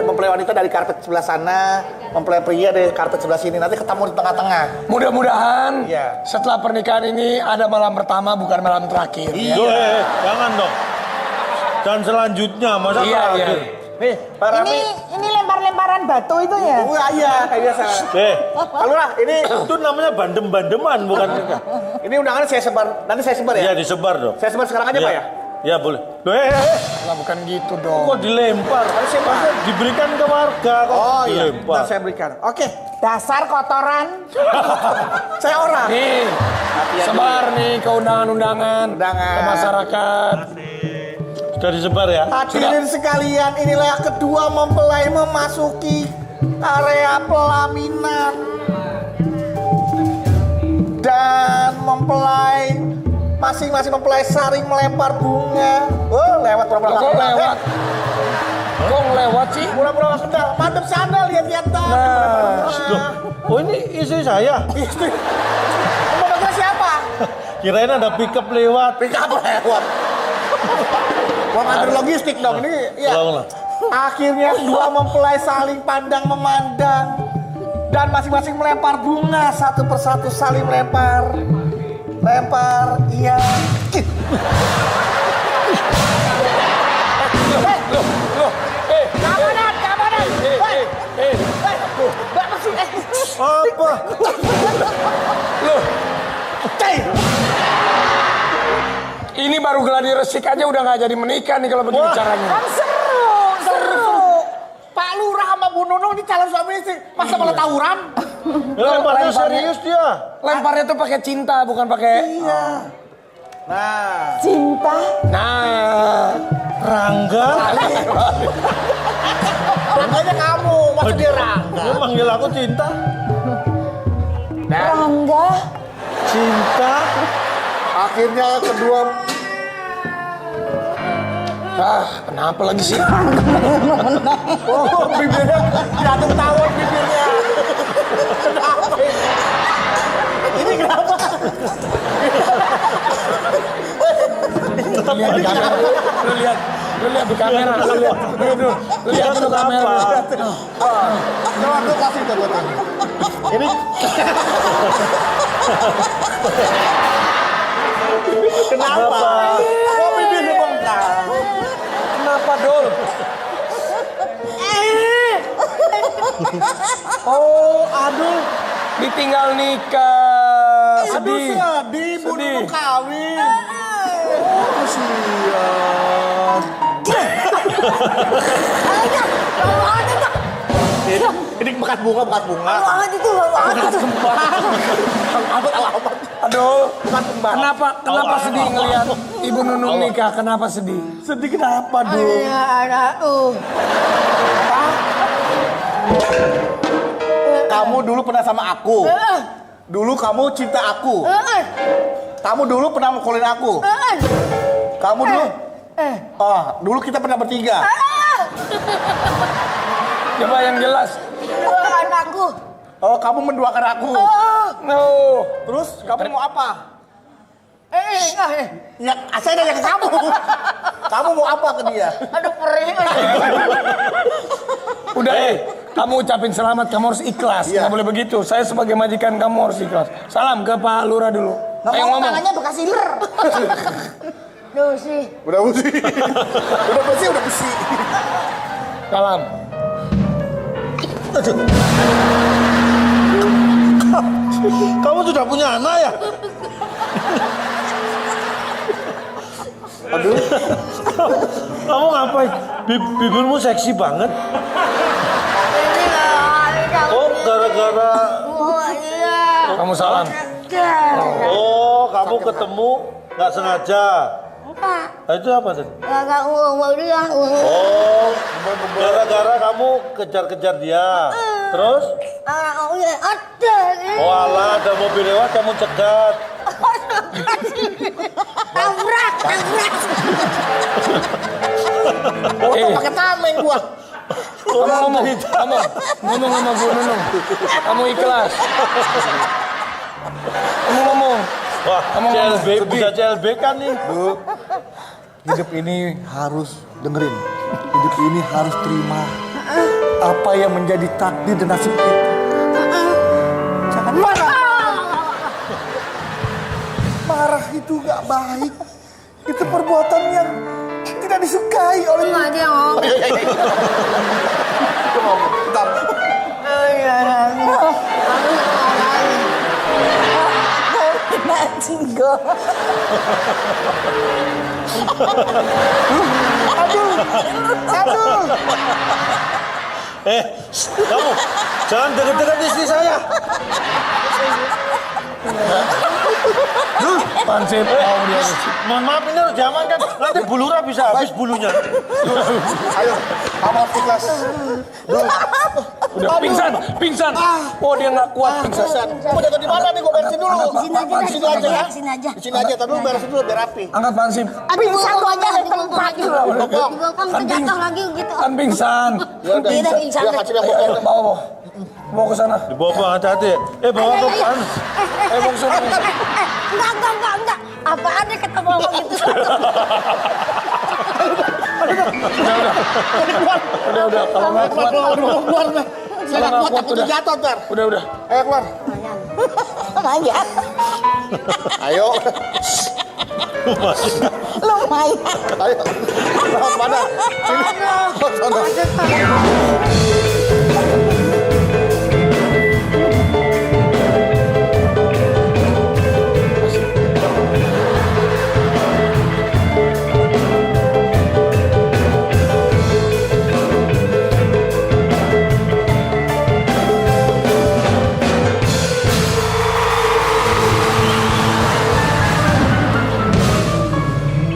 mempelai wanita dari karpet sebelah sana, mempelai pria dari karpet sebelah sini. Nanti ketemu di tengah-tengah. Mudah-mudahan Iya. setelah pernikahan ini ada malam pertama bukan malam terakhir. Iya. Jangan dong. Dan selanjutnya masa Iya. terakhir. Nih, Pak Rami. Ini lempar-lemparan batu itu ya? Oh iya, kayak biasa. Pak Lurah, ini Itu namanya bandem-bandeman bukan? ini undangannya saya sebar. Nanti saya sebar ya? Iya disebar dong. Saya sebar sekarang aja, Pak ya? Ya boleh. Lah bukan gitu dong. Kok dilempar? Masa diberikan ke warga kok Oh iya, dilempar. nanti saya berikan. Oke, Dasar kotoran. saya orang. Nih, sebar nih ke undangan-undangan ke masyarakat. Sudah disebar ya? Hadirin sekalian, inilah kedua mempelai memasuki area pelaminan. Dan mempelai, masing-masing mempelai saling melempar bunga. Oh, lewat Kok lewat? Kok lewat sih? Pura-pura kendal, madep sandal, lihat-lihat tadi. Loh, oh ini istri saya. Istri. Pembagian siapa? Kirain ada pickup lewat. Pickup lewat. Wah, nganter logistik dong ini. Ya. Ulang. Akhirnya dua mempelai saling pandang memandang dan masing-masing melempar bunga satu persatu saling melempar. Lempar, iya. Keamanan. Apa? Loh. Ini baru gladi resik aja udah nggak jadi menikah nih kalau begini caranya. Kan seru. Pak Lurah sama Bu Nunung ini calon suami istri. Masa malah tawuran? Lemparnya serius dia. Lemparnya tuh pakai cinta bukan pakai. Iya. Nah. Cinta. Nah. Rangga. Rangganya kamu, masa dia Rangga? Dia manggil aku cinta. Rangga. Cinta. Akhirnya kedua. Kenapa lagi sih? Oh, bibirnya jatuh tawon bibirnya. Kenapa? Ini kenapa? Lu lihat di kamera, lu lihat di kamera. Coba lu kasih itu buat aku. Ini Kenapa? Kok bibirnya bengkak? Kenapa, Dol? Oh, aduh. Ditinggal nikah. Aduh, Sedih. sedih. Bu Sedih. Nunung kawin. Oh, kasihan. Ini bekas bunga. Banget itu, banget itu. Aduh, kenapa sedih ngelihat Ibu Nunung nikah? Kenapa sedih? Sedih kenapa, dong? Kamu dulu pernah sama aku. Dulu kamu cinta aku. Kamu dulu pernah mukulin aku. Kamu dulu. Dulu kita pernah bertiga. Coba yang jelas. Doakan aku. Oh, kamu menduakan aku. No. Terus kamu mau apa? Ya, saya nanya ke kamu. Kamu mau apa ke dia? Aduh, perih. Udah kamu ucapin selamat, kamu harus ikhlas. Nggak boleh begitu. Saya sebagai majikan kamu harus ikhlas. Salam ke Pak Lurah dulu. Ayo ngomong. Tangannya bekas iler. Duh sih. Udah besi. Udah besi. Salam. Kamu sudah punya anak ya? Aduh. Kamu ngapain? Bibirmu seksi banget. Oh, gara-gara... Kamu salam. Oh, kamu ketemu nggak sengaja. Nah, itu apa tadi? Oh, gara-gara kamu kejar-kejar dia. Terus? Oh alah, ada mobil lewat kamu cegat. Tabrak. Pakai tameng gua. Kamu ngomong sama Bu Nunung. Kamu ikhlas. Kamu ngomong. Wah, CLB bisa CLB kan nih. Bu, hidup ini harus dengerin. Hidup ini harus terima apa yang menjadi takdir dan nasib kita. Jangan marah. Marah itu gak baik. Itu perbuatan yang tidak disukai oleh Nggak dia ngomong. Bentar. Aduh. Kamu jangan deket-deket istri saya. Pansip. Mohon maaf ini harus diamankan. Nanti bulura bisa habis bulunya. Ayo, kamu harus ikhlas. Udah pingsan. Oh dia nggak kuat pingsan. Mau jatuh di mana nih? Gue beresin dulu. Di sini aja. Di sini aja, tapi lu beresin dulu biar rapi. Angkat pansip. Pingsan lu aja di tempat gitu. Dibokong kejatuh lagi gitu. Kan pingsan. Ya udah, Dia pingsan. ya kacil yang bokong. Bawa ke sana. Dibawa bang, hati-hati. Bawa ke pan. Bawa ke sana. Enggak. Apaan dia ketemu sama gitu? Udah. Kalau nggak kuat. Keluar. Saya nggak kuat, takut jatuh ntar. Udah. Ayo keluar. Lumayan. Ayo. Lumayan. Ayo. Lewat mana? Sini. Sana.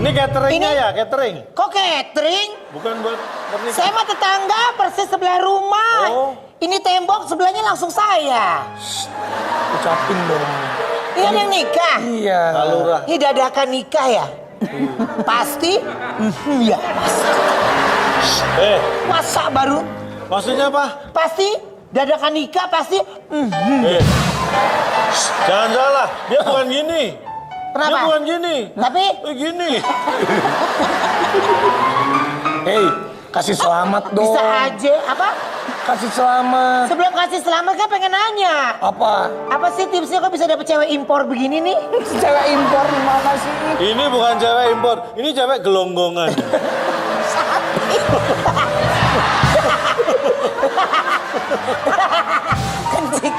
Ini cateringnya ya, catering. Kok catering? Bukan buat pernikahan. Saya mah tetangga persis sebelah rumah. Oh. Ini tembok sebelahnya langsung saya. Ucapin dong. Iya yang nikah. Iya. Lurah. Ini dadakan nikah ya? Pasti? Iya pasti. Masa baru? Maksudnya apa? Pasti? Dadakan nikah pasti? Jangan salah, dia bukan gini. Kenapa? Dia bukan gini. Tapi? Gini. Kasih selamat dong. Bisa aja. Apa? Kasih selamat. Sebelum kasih selamat kan pengen nanya. Apa? Apa sih tipsnya kok bisa dapet cewek impor begini nih? Cewek impor gimana sih? Ini bukan cewek impor, ini cewek gelonggongan. Kencing.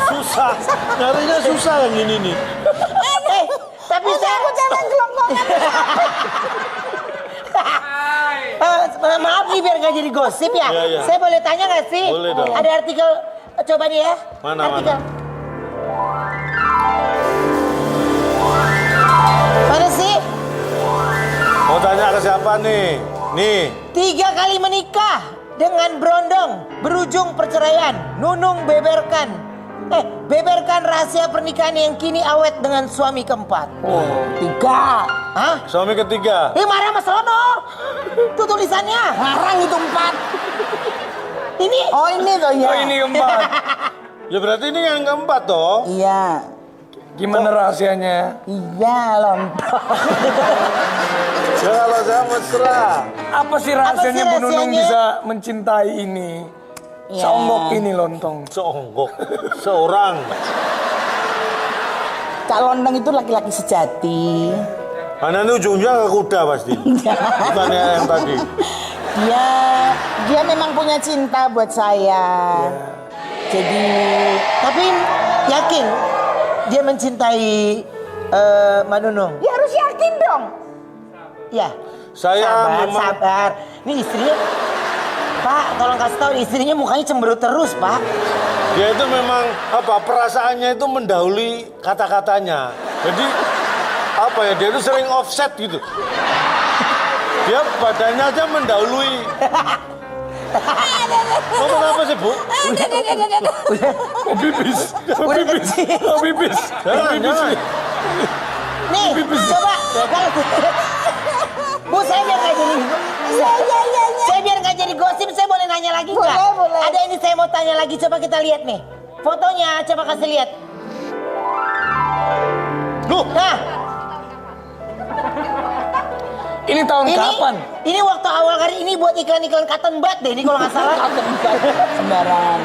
Susah, nyarinya susah yang ini nih. Tapi saya cewek gelonggongan. Maaf nih biar gak jadi gosip ya. Iya. Saya boleh tanya gak sih? Boleh dong. Ada artikel, coba nih ya. Mana? Artikel. Mana sih? Mau tanya ke siapa nih? Nih. 3 kali menikah dengan berondong berujung perceraian. Nunung beberkan rahasia pernikahan yang kini awet dengan suami keempat. Oh, 3. Hah? Suami ketiga. Marah Mas Rono. Itu tulisannya. Marang itu 4. Ini. Oh ini toh ya. Oh ini keempat. Ya berarti ini yang keempat toh. Iya. Gimana rahasianya? Iya, lontong. Kalau saya mesra. Apa sih rahasianya Bu Nunung bisa mencintai ini? Ya. Seonggok ini lontong. Seonggok. Seorang. Kak Lontong itu laki-laki sejati. Mana ini ujungnya ke kuda pasti. Bukannya yang tadi. Dia memang punya cinta buat saya. Jadi, tapi yakin dia mencintai Mbak Nunung? Ya harus yakin dong. Ya. Saya sabar. Ini istrinya, Pak, tolong kasih tahu istrinya mukanya cemberut terus, Pak. Dia itu memang perasaannya itu mendahului kata-katanya. Jadi dia itu sering offset gitu. Dia badannya aja mendahului. Ngomong apa sih, Bu? Bibis. Jangan. Nih, coba. Bu, saya biar nggak jadi. Saya biar nggak jadi gosip, saya boleh nanya lagi nggak? Boleh. Ada ini saya mau tanya lagi, coba kita lihat nih. Fotonya, coba kasih lihat. Nah. Ini tahun kapan? Ini waktu awal kali ini buat iklan-iklan cotton bud deh, ini kalau nggak salah. Cotton bud. Sembarang.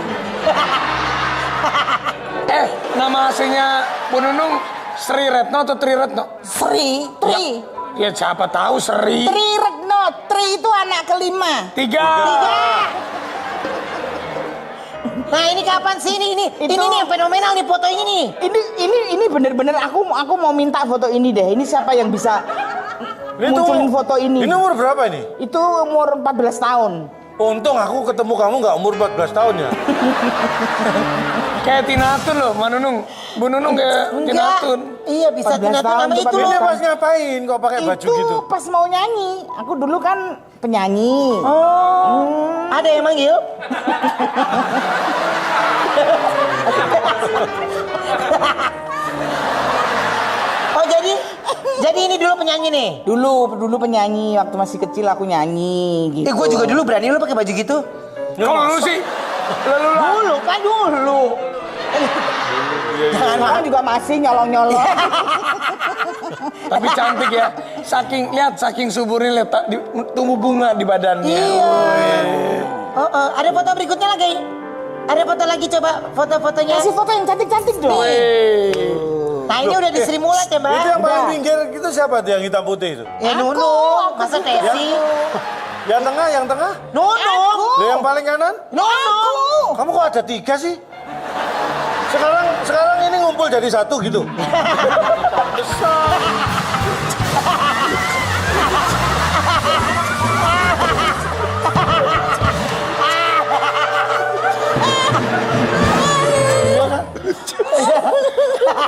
Nama aslinya Bu Nunung Sri Retno atau Tri Retno? Sri, Tri. Ya siapa tahu Sri. Tri Retno, Tri itu anak kelima. 3. Nah ini kapan sih ini nih yang fenomenal nih foto ini nih. Ini bener-bener aku mau minta foto ini deh. Ini siapa yang bisa munculin foto ini? Ini umur berapa ini? Itu umur 14 tahun. Untung aku ketemu kamu nggak umur 14 tahun ya. Kayak Tinatun loh, Mbak Nunung. Bu Nunung kayak Tinatun. Iya bisa Tinatun nama itu Ini loh. pas ngapain kok pakai baju gitu? Itu pas mau nyanyi. Aku dulu kan penyanyi. Ada yang manggil? Oh jadi ini dulu penyanyi nih? Dulu penyanyi, waktu masih kecil aku nyanyi gitu. Gue juga dulu berani lu pakai baju gitu? Kalau lu sih? Dulu. Jangan juga masih nyolong-nyolong. Tapi cantik ya. Saking suburnya lihat tumbuh bunga di badannya. Iya. Ada foto berikutnya lagi. Ada foto lagi coba foto-fotonya. Kasih foto yang cantik-cantik dong. Nah ini udah di Sri Mulat ya Mbak. Itu yang paling pinggir itu siapa tuh yang hitam putih itu? Ya Nunung. Masa Tesi? Yang tengah? Nunung. Yang paling kanan? Nunung. Kamu kok ada 3 sih? Sekarang ini ngumpul jadi satu gitu.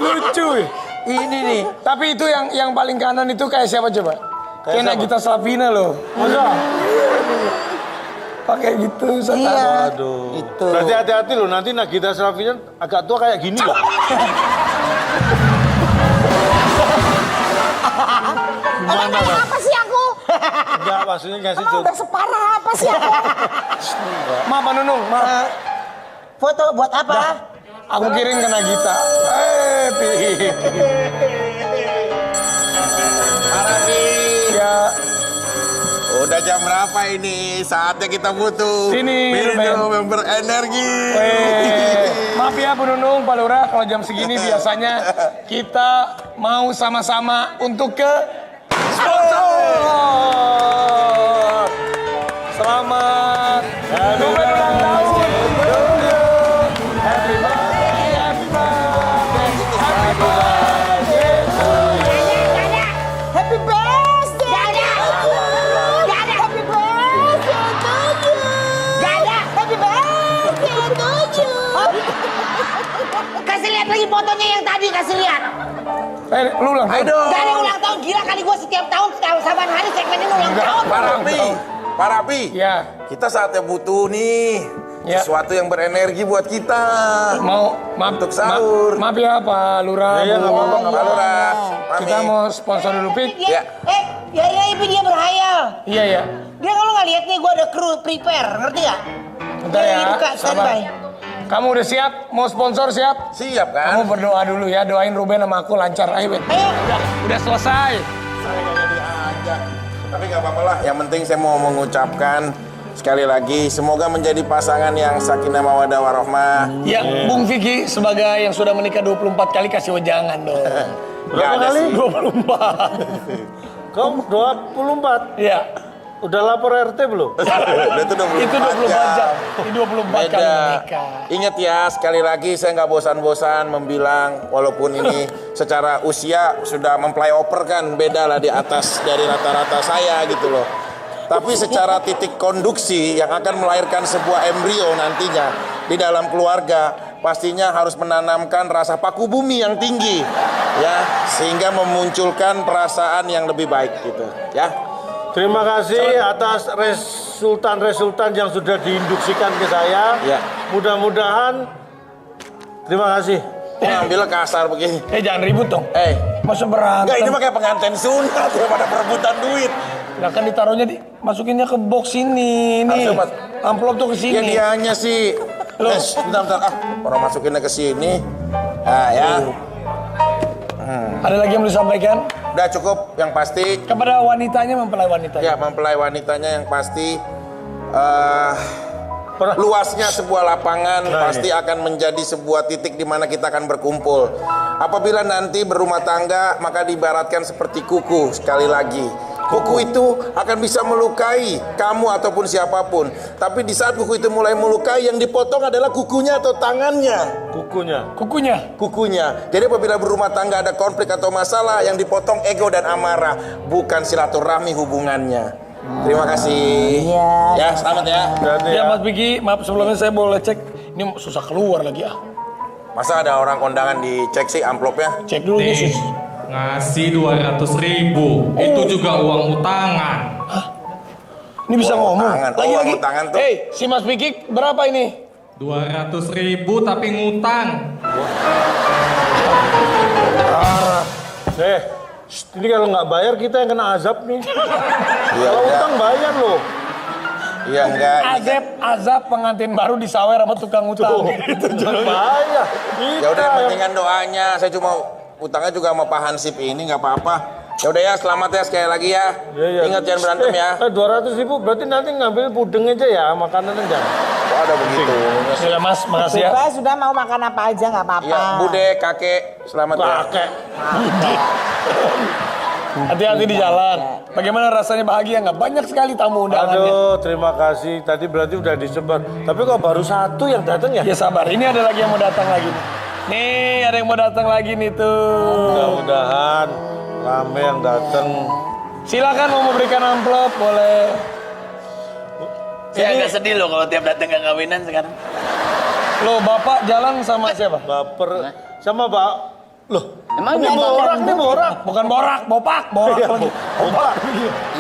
Lucu. Ini nih. Tapi itu yang paling kanan itu kayak siapa coba? Kayak Nagita Slavina loh. Masa? Pakai gitu. Iya. Aduh. Itu. Berarti hati-hati loh, nanti Nagita Slavina agak tua kayak gini loh. Emang kayak apa sih aku? Enggak, maksudnya ngasih Emang udah separah apa sih aku? Ma, Pak Nunung, Ma. Foto buat apa? Aku kirim ke Nagita. Ya. Udah jam berapa ini? Saatnya kita butuh Sini, minum yang berenergi. Maaf ya Bu Nunung, Pak Lurah, kalau jam segini biasanya kita mau sama-sama untuk ke sponsor. Selamat ulang tahun. Happy birthday, happy birthday, happy birthday to you. Happy birthday! Happy birthday to you! Happy birthday to you! Kasih lihat lagi fotonya yang tadi, kasih lihat. Lu ulang tahun. Gak ada ulang tahun, gila kali gue setiap tahun saban hari segmen ini ulang tahun. Pak Rapi, Ya. kita saatnya butuh nih Ya. sesuatu yang berenergi buat kita. Mau maaf Untuk sahur. maaf ya Pak Lurah. Iya, Bu. nggak apa-apa, Pak Lurah, Kita Mami. mau sponsor dulu Pik. Ya, Ipi dia berhayal. Iya ya. Dia kalau nggak lihat nih, gue ada kru prepare, ngerti gak? Bentar ya. Buka Sabar. standby. Kamu udah siap? Mau sponsor siap? Siap kan? Kamu berdoa dulu ya, doain Ruben sama aku lancar. Ayo Ben. Ayo. Udah selesai. Saya nggak jadi ajak. Tapi nggak apa-apa lah. Yang penting saya mau mengucapkan sekali lagi, semoga menjadi pasangan yang sakinah mawaddah warahmah. Ya, Bung Vicky sebagai yang sudah menikah 24 kali kasih wejangan dong. Berapa kali? 24. Kamu 24? Iya. Udah lapor RT belum? Itu 24 jam. Itu 24 kali menikah. Ingat ya, sekali lagi saya nggak bosan-bosan membilang, walaupun ini secara usia sudah mempelai oper kan, beda lah di atas dari rata-rata saya gitu loh. Tapi secara titik konduksi yang akan melahirkan sebuah embrio nantinya di dalam keluarga, pastinya harus menanamkan rasa paku bumi yang tinggi, ya, sehingga memunculkan perasaan yang lebih baik gitu, ya. Terima kasih atas resultan yang sudah diinduksikan ke saya. Ya. Mudah-mudahan. Terima kasih. Ngambil kasar begini. Jangan ribut dong. Masa berantem? Enggak, ini pakai pengantin sunat daripada perebutan duit. Nah kan ditaruhnya masukinnya ke box ini. Nih. Amplop tuh ke sini. Ya dianya sih. Bentar. Orang masukinnya ke sini. Nah, ya. Ada lagi yang mau disampaikan? Udah cukup, yang pasti kepada wanitanya, mempelai wanitanya. Ya, mempelai wanitanya yang pasti luasnya sebuah lapangan pasti akan menjadi sebuah titik di mana kita akan berkumpul. Apabila nanti berumah tangga, maka diibaratkan seperti kuku. Sekali lagi, kuku itu akan bisa melukai kamu ataupun siapapun. Tapi di saat kuku itu mulai melukai, yang dipotong adalah kukunya atau tangannya. Kukunya. Jadi apabila berumah tangga ada konflik atau masalah, yang dipotong ego dan amarah, bukan silaturahmi hubungannya. Terima kasih. Ya, selamat ya. Ya Mas Bigi, maaf sebelumnya saya boleh cek. Ini susah keluar lagi ah. Masa ada orang kondangan dicek sih amplopnya? Cek dulu nih. Ngasih 200.000. Itu juga uang utangan. Hah? Ini bisa ngomong. Lagi-lagi. Utangan tuh. Si Mas Bigi berapa ini? 200.000 tapi ngutang. Ini kalau nggak bayar kita yang kena azab nih. Kalau utang bayar loh. Iya enggak. Azab pengantin baru disawer sama tukang utang. Itu jangan bahaya. Ya udah, pentingan doanya. Saya cuma utangnya juga sama Pak Hansip ini, nggak apa-apa. Ya udah ya, selamat ya sekali lagi ya. Ingat jangan berantem ya. 200.000 berarti nanti ngambil puding aja ya, makanan aja. Kok ada begitu? Ya Mas, makasih ya. Bebas, sudah mau makan apa aja nggak apa-apa. Ya, Bude, kakek, selamat ya. Kakek. Hati-hati di jalan. Bagaimana rasanya bahagia nggak? Banyak sekali tamu undangannya. Aduh, terima kasih. Tadi berarti udah disebar. Tapi kok baru satu yang datang ya? Ya sabar, ini ada lagi yang mau datang lagi. Nih, ada yang mau datang lagi nih tuh. Mudah-mudahan rame yang datang. Silakan mau memberikan amplop, boleh. Saya agak sedih loh kalau tiap datang ke kawinan sekarang. Loh, Bapak jalan sama siapa? Baper sama Pak. Loh, emang ini borak nih, borak. Bukan borak, bopak. Bopak.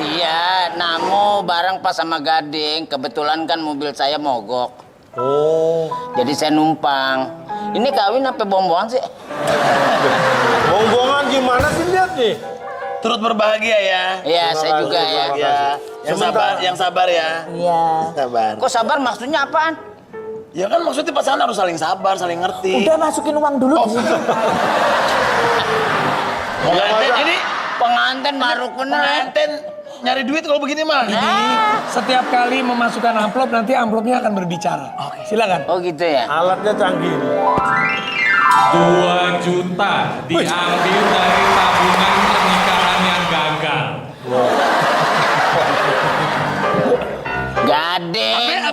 Iya, Namo bareng pas sama Gading. Kebetulan kan mobil saya mogok. Oh. Jadi saya numpang. Ini kawin apa bombongan sih? Bombongan gimana sih, lihat nih. Turut berbahagia ya. Iya, saya juga ya. Yang sabar ya. Iya. Sabar. Kok sabar maksudnya apaan? Ya kan maksudnya pasangan harus saling sabar, saling ngerti. Udah masukin uang dulu di situ. Pengantin ini Pengantin baru bener. pengantin nyari duit kalau begini mah. Setiap kali memasukkan amplop, nanti amplopnya akan berbicara. Silakan. Oh gitu ya. Alatnya canggih. 2 juta diambil dari tabungan pernikahan yang gagal. Gading.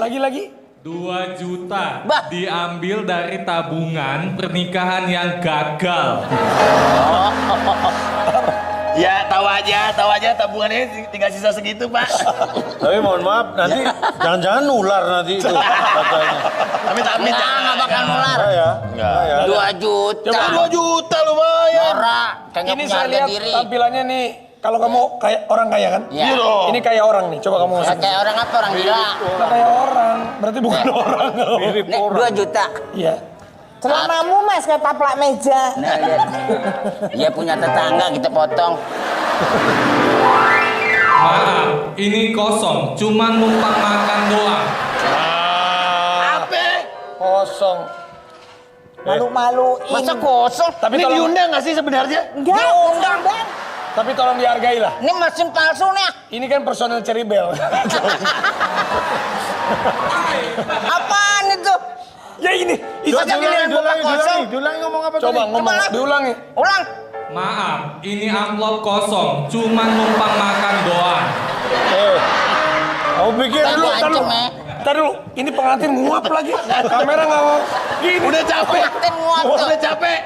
Lagi-lagi. 2 juta diambil dari tabungan pernikahan yang gagal. Ya tahu aja tabungannya tinggal sisa segitu Pak. Tapi mohon maaf, nanti jangan-jangan nular nanti itu katanya. Amit-amit Nggak bakal nular. Ya. 2 juta. Coba 2 juta lumayan. Norak, kagak Ini punya saya harga lihat diri. tampilannya nih. Kalau kamu kayak orang kaya kan? Iya dong. Ini kayak orang nih. Coba kamu Ya, kayak orang apa? Orang gila. Nggak kayak orang. Berarti bukan orang. Mirip Nih, orang. 2 juta. Iya. Celanamu Mas kayak taplak meja. Nah, lihat. Dia punya tetangga kita potong. Maaf, ini kosong, cuman numpang makan doang. kosong. Malu-maluin. Masa kosong? Tapi Ini tolong, diundang nggak sih sebenarnya? Enggak, Diundang. tapi tolong dihargai lah. Ini mesin palsu nih. Ini kan personel Ceribel. Apaan itu? Ya ini. Masa giliran buka kosong? Diulangi ngomong apa Coba tadi? ngomong, diulangi. Ulang. Maaf, ini amplop kosong, cuman numpang makan doang. Kamu pikir Tadi dulu, ancam ya. Ntar dulu, ini pengantin nguap lagi. Kamera nggak mau. Gini. udah capek. Pengantin nguap tuh. Udah capek.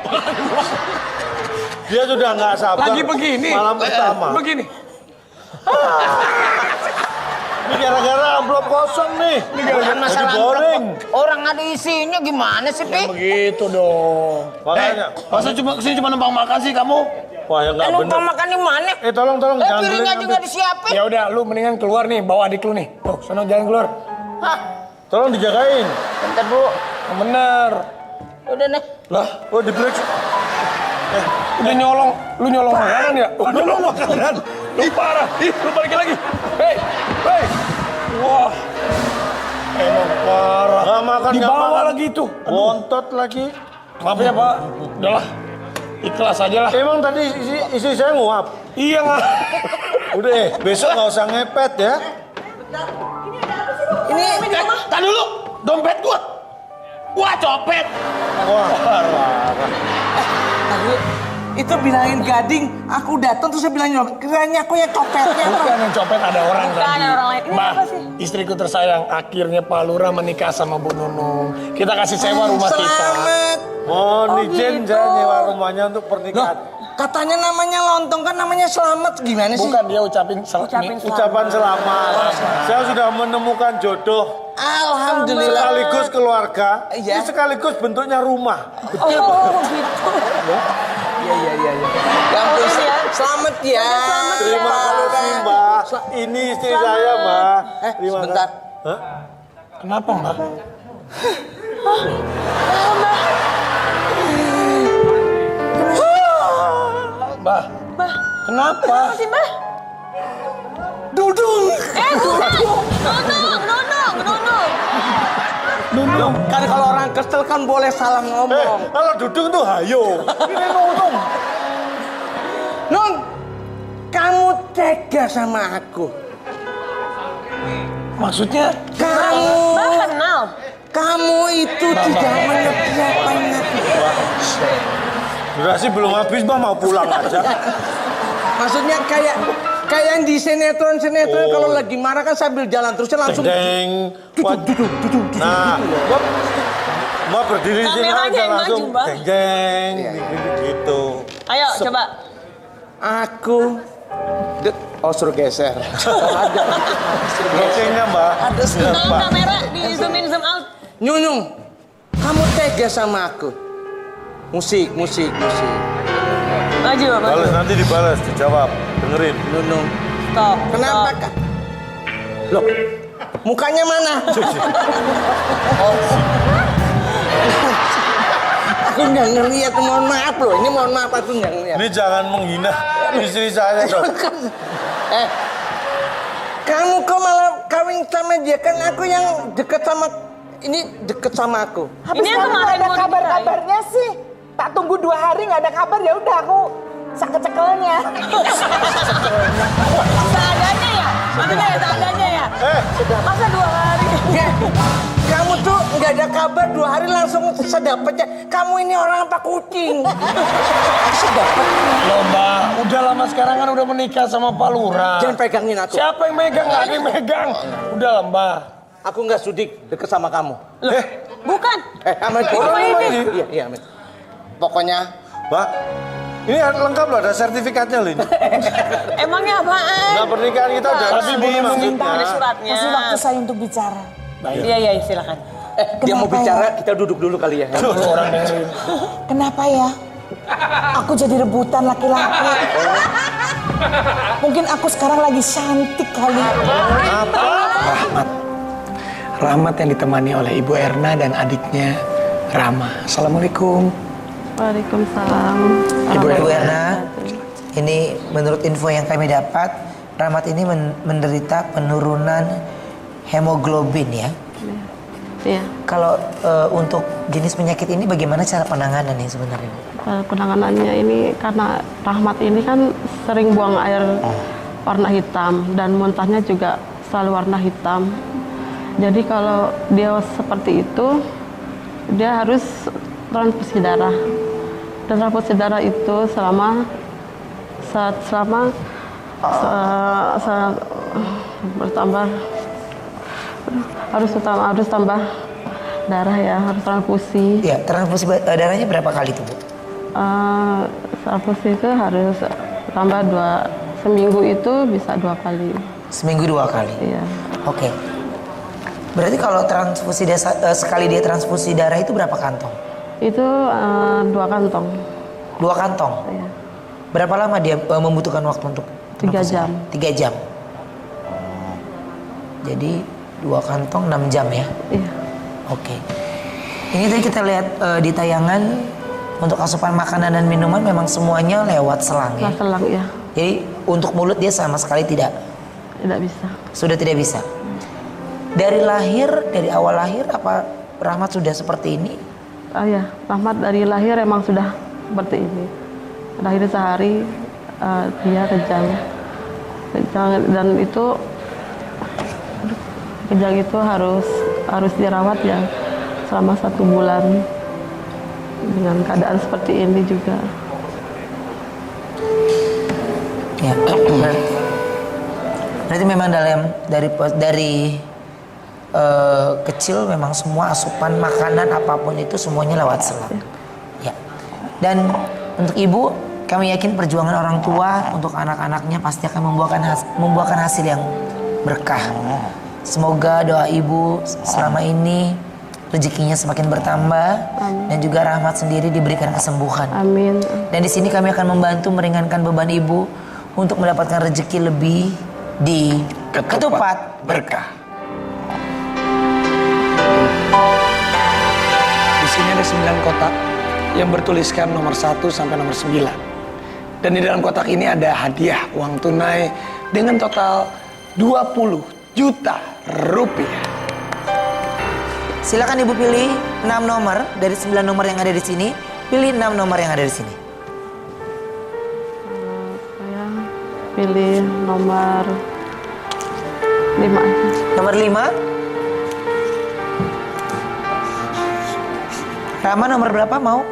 Dia sudah nggak sabar. Lagi begini. Malam pertama. Begini. Ini gara-gara amplop kosong nih. Ini gara-gara masalah Lagi boring. Orang ada isinya gimana sih, Pi? Begitu dong. Makanya. Masa cuma kesini cuma numpang makan sih kamu? Wah, ya nggak bener. Numpang makan di mana? Tolong, jangan Piringnya beli juga nanti. disiapin. Ya udah, lu mendingan keluar nih, bawa adik lu nih. Tuh, sono jalan keluar. Hah, Tolong dijagain. bentar dulu. Yang bener. Udah nih. Lah, Oh, diperiksa. udah nyolong, lu nyolong makanan ya? Nyolong makanan. Lu parah. Ih, lu balikin lagi. Hei. Wah. Emang parah. Nggak makan, nggak Dibawa makan. lagi itu. Bontot lagi. Maaf ya, Pak. Udahlah. Ikhlas aja lah. Emang tadi isi saya nguap. Iya nggak? Udah, besok nggak usah ngepet ya. Ini, tadi dulu, dompet gua. Wah, copet. Wah, Tadi itu bilangin Gading, aku datang terus saya bilangin, kiranya aku yang copetnya. Bukan yang copet, ada orang Bukan, tadi. ada orang lain. Ini Mbak, apa sih? istriku tersayang, akhirnya Pak Lurah menikah sama Bu Nunung. Kita kasih sewa rumah kita. Selamat. mohon izin gitu. saya nyewa rumahnya untuk Loh, pernikahan. katanya namanya lontong kan namanya selamat, gimana sih? Bukan, dia ucapin selamat. Ucapan selamat. Saya sudah menemukan jodoh. Alhamdulillah. Sekaligus keluarga. Iya. Ini sekaligus bentuknya rumah. Oh, gitu. Iya. Ya ampun, selamat ya. Terima kasih, Mbak. Ini istri saya, Mbak. Terima Sebentar. kasih. Hah? Kenapa, Mbak? Mbak. Kenapa? Apa sih, Mbak? Dudung. Nunung. Kan kalau orang kesel kan boleh salah ngomong. Kalau dudung tuh hayo. Ini nunung. Nun, kamu tega sama aku. Maksudnya? Mbak kenal. Kamu itu tidak mengerti apa yang aku. Durasi belum habis, Mbak, mau pulang aja. Maksudnya kayak yang di sinetron kalau lagi marah kan sambil jalan terusnya langsung Deng. Nah, Mbak berdiri sini Kameranya aja yang langsung. maju, Mbak. Deng, gitu. Ayo, coba. aku suruh geser. Gokengnya, Mbak. Tolong kamera di zoom in, zoom out. Nyunyung, kamu tega sama aku. Musik. Maju, maju. Balas, nanti dibalas, dijawab. Dengerin. Nyunyung, Stop. kenapa kak? Loh, mukanya mana? Aku nggak ngeliat, mohon maaf loh. Ini mohon maaf, aku nggak ngeliat. Ini jangan menghina istri saya dong. Kamu kok malah kawin sama dia? Kan aku yang deket sama aku. Ini yang kemarin ada mau kabar-kabarnya sih. Tak tunggu 2 hari nggak ada kabar, ya udah aku sakecekelnya. Seadanya ya? Maksudnya ya seadanya ya? Masa 2 hari? Kamu tuh nggak ada kabar 2 hari langsung sedapatnya. Kamu ini orang apa kucing? Sedapatnya. Loh, Mbak, udah lama sekarang kan udah menikah sama Pak Lurah. Jangan pegangin aku. Siapa yang megang? Nggak ada yang megang. Udah lah, Mbak. Aku nggak sudi deket sama kamu. Bukan. Amin. Oh, ini. Iya, Amin. Pokoknya, Mbak, ini lengkap loh, ada sertifikatnya loh ini. Emangnya apaan? Nah, pernikahan kita udah resmi maksudnya. Ada suratnya. Kasih waktu saya untuk bicara. Iya, silakan. dia mau Kenapa bicara, ya? kita duduk dulu kali ya. Orang dengerin. Kenapa ya? Aku jadi rebutan laki-laki. Mungkin aku sekarang lagi cantik kali. Rahmat yang ditemani oleh Ibu Erna dan adiknya Rama. Assalamualaikum. Waalaikumsalam. Ibu Erna, ini menurut info yang kami dapat, Rahmat ini menderita penurunan hemoglobin ya. Iya. Kalau untuk jenis penyakit ini bagaimana cara penanganannya sebenarnya? Penanganannya ini karena Rahmat ini kan sering buang air warna hitam dan muntahnya juga selalu warna hitam. Jadi kalau dia seperti itu, dia harus transfusi darah. Dan transfusi darah itu bertambah harus tambah darah ya, harus transfusi. Ya, transfusi darahnya berapa kali tuh, Bu? Transfusi itu harus tambah seminggu itu bisa 2 kali. Seminggu 2 kali? Iya. Oke. Berarti kalau transfusi sekali dia transfusi darah itu berapa kantong? Itu 2 kantong. 2 kantong? Iya. Berapa lama dia membutuhkan waktu untuk 3 jam. 3 jam. Jadi 2 kantong 6 jam ya? Iya. Oke. Ini tadi kita lihat di tayangan untuk asupan makanan dan minuman memang semuanya lewat selang ya? Lewat selang ya. Jadi untuk mulut dia sama sekali tidak bisa. Sudah tidak bisa. Dari awal lahir apa Rahmat sudah seperti ini? Oh ya, Rahmat dari lahir emang sudah seperti ini. Lahir sehari dia kejang dan itu kejang itu harus dirawat ya selama 1 bulan dengan keadaan seperti ini juga. Ya, berarti memang dari kecil memang semua asupan makanan apapun itu semuanya lewat selang. Ya. Dan untuk ibu, kami yakin perjuangan orang tua untuk anak-anaknya pasti akan membuahkan hasil yang berkah. Semoga doa ibu selama ini rezekinya semakin bertambah. Amin. Dan juga Rahmat sendiri diberikan kesembuhan. Amin. Dan di sini kami akan membantu meringankan beban ibu untuk mendapatkan rezeki lebih di Ketupat Berkah. Di sini ada 9 kotak yang bertuliskan nomor 1 sampai nomor 9. Dan di dalam kotak ini ada hadiah uang tunai dengan total 20 juta rupiah. Silakan ibu pilih 6 nomor dari 9 nomor yang ada di sini. Pilih 6 nomor yang ada di sini. Saya pilih nomor 5 aja. Nomor 5. Rama nomor berapa mau?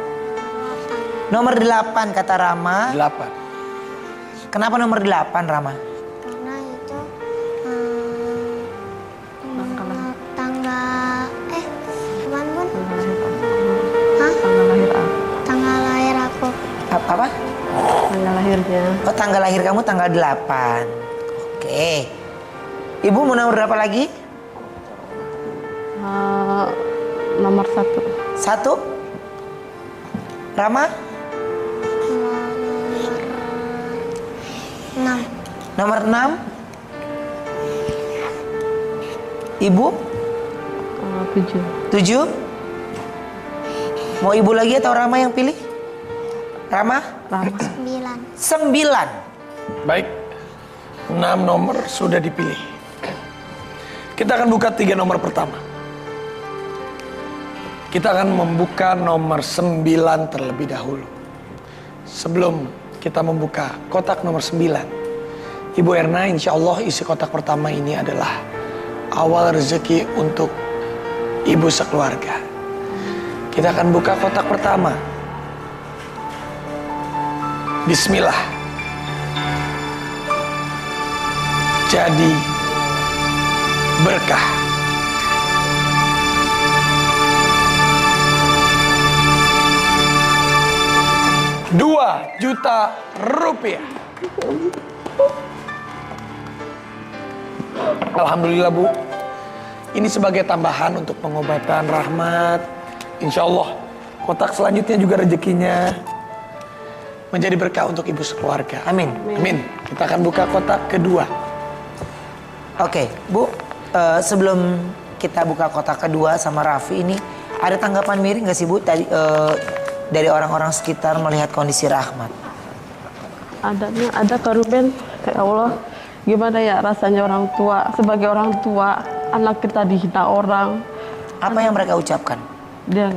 Nomor 8 kata Rama. 8. Kenapa nomor 8 Rama? Karena itu tanggal kapan Bun? Hah? Tanggal lahir aku. Tanggal lahir aku. Apa? Tanggal lahirnya. Oh, tanggal lahir kamu tanggal 8. Oke. Ibu mau nomor berapa lagi? Nomor 1. 1. Rama? Nomor 6. Ibu? 7. 7. Mau ibu lagi atau Rama yang pilih? Rama? 9. Baik. 6 nomor sudah dipilih. Kita akan buka 3 nomor pertama. Kita akan membuka nomor 9 terlebih dahulu. Sebelum kita membuka kotak nomor 9, Ibu Erna, insya Allah isi kotak pertama ini adalah awal rezeki untuk ibu sekeluarga. Kita akan buka kotak pertama. Bismillah. Jadi berkah. Rp2 juta. Alhamdulillah Bu. Ini sebagai tambahan untuk pengobatan Rahmat. Insya Allah kotak selanjutnya juga rezekinya menjadi berkah untuk ibu sekeluarga. Amin. Amin. Kita akan buka kotak kedua. Oke, Bu. Sebelum kita buka kotak kedua sama Raffi ini, ada tanggapan miring nggak sih Bu tadi dari orang-orang sekitar melihat kondisi Rahmat? Ada Kak Ruben. Ya Allah, gimana ya rasanya orang tua, sebagai orang tua, anak kita dihina orang, Apa yang mereka ucapkan? Dia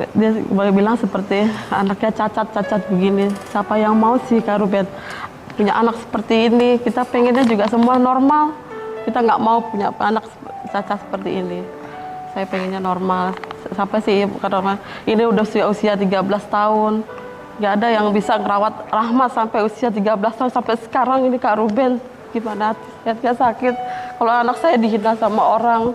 bilang seperti anaknya cacat begini. Siapa yang mau sih Kak Ruben punya anak seperti ini? Kita pengennya juga semua normal. Kita nggak mau punya anak cacat seperti ini. Saya pengennya normal. Sampai sih karena ini udah usia 13 tahun. Nggak ada yang bisa ngerawat Rahma sampai usia 13 tahun sampai sekarang ini Kak Ruben. Gimana hatinya sakit kalau anak saya dihina sama orang.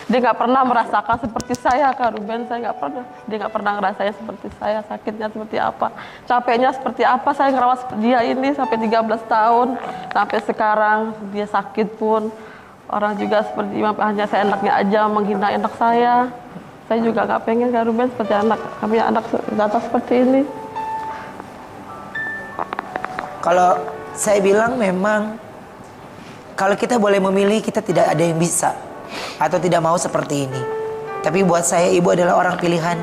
Dia nggak pernah merasakan seperti saya Kak Ruben. Saya nggak pernah. Dia nggak pernah ngerasain seperti saya. Sakitnya seperti apa, capeknya seperti apa. Saya ngerawat dia ini sampai 13 tahun. Sampai sekarang dia sakit pun. Orang juga seperti hanya saya enaknya aja menghina anak saya. Saya juga nggak pengen Kak Ruben seperti kami anak data seperti ini. Kalau saya bilang memang kalau kita boleh memilih, kita tidak ada yang bisa atau tidak mau seperti ini. Tapi buat saya ibu adalah orang pilihan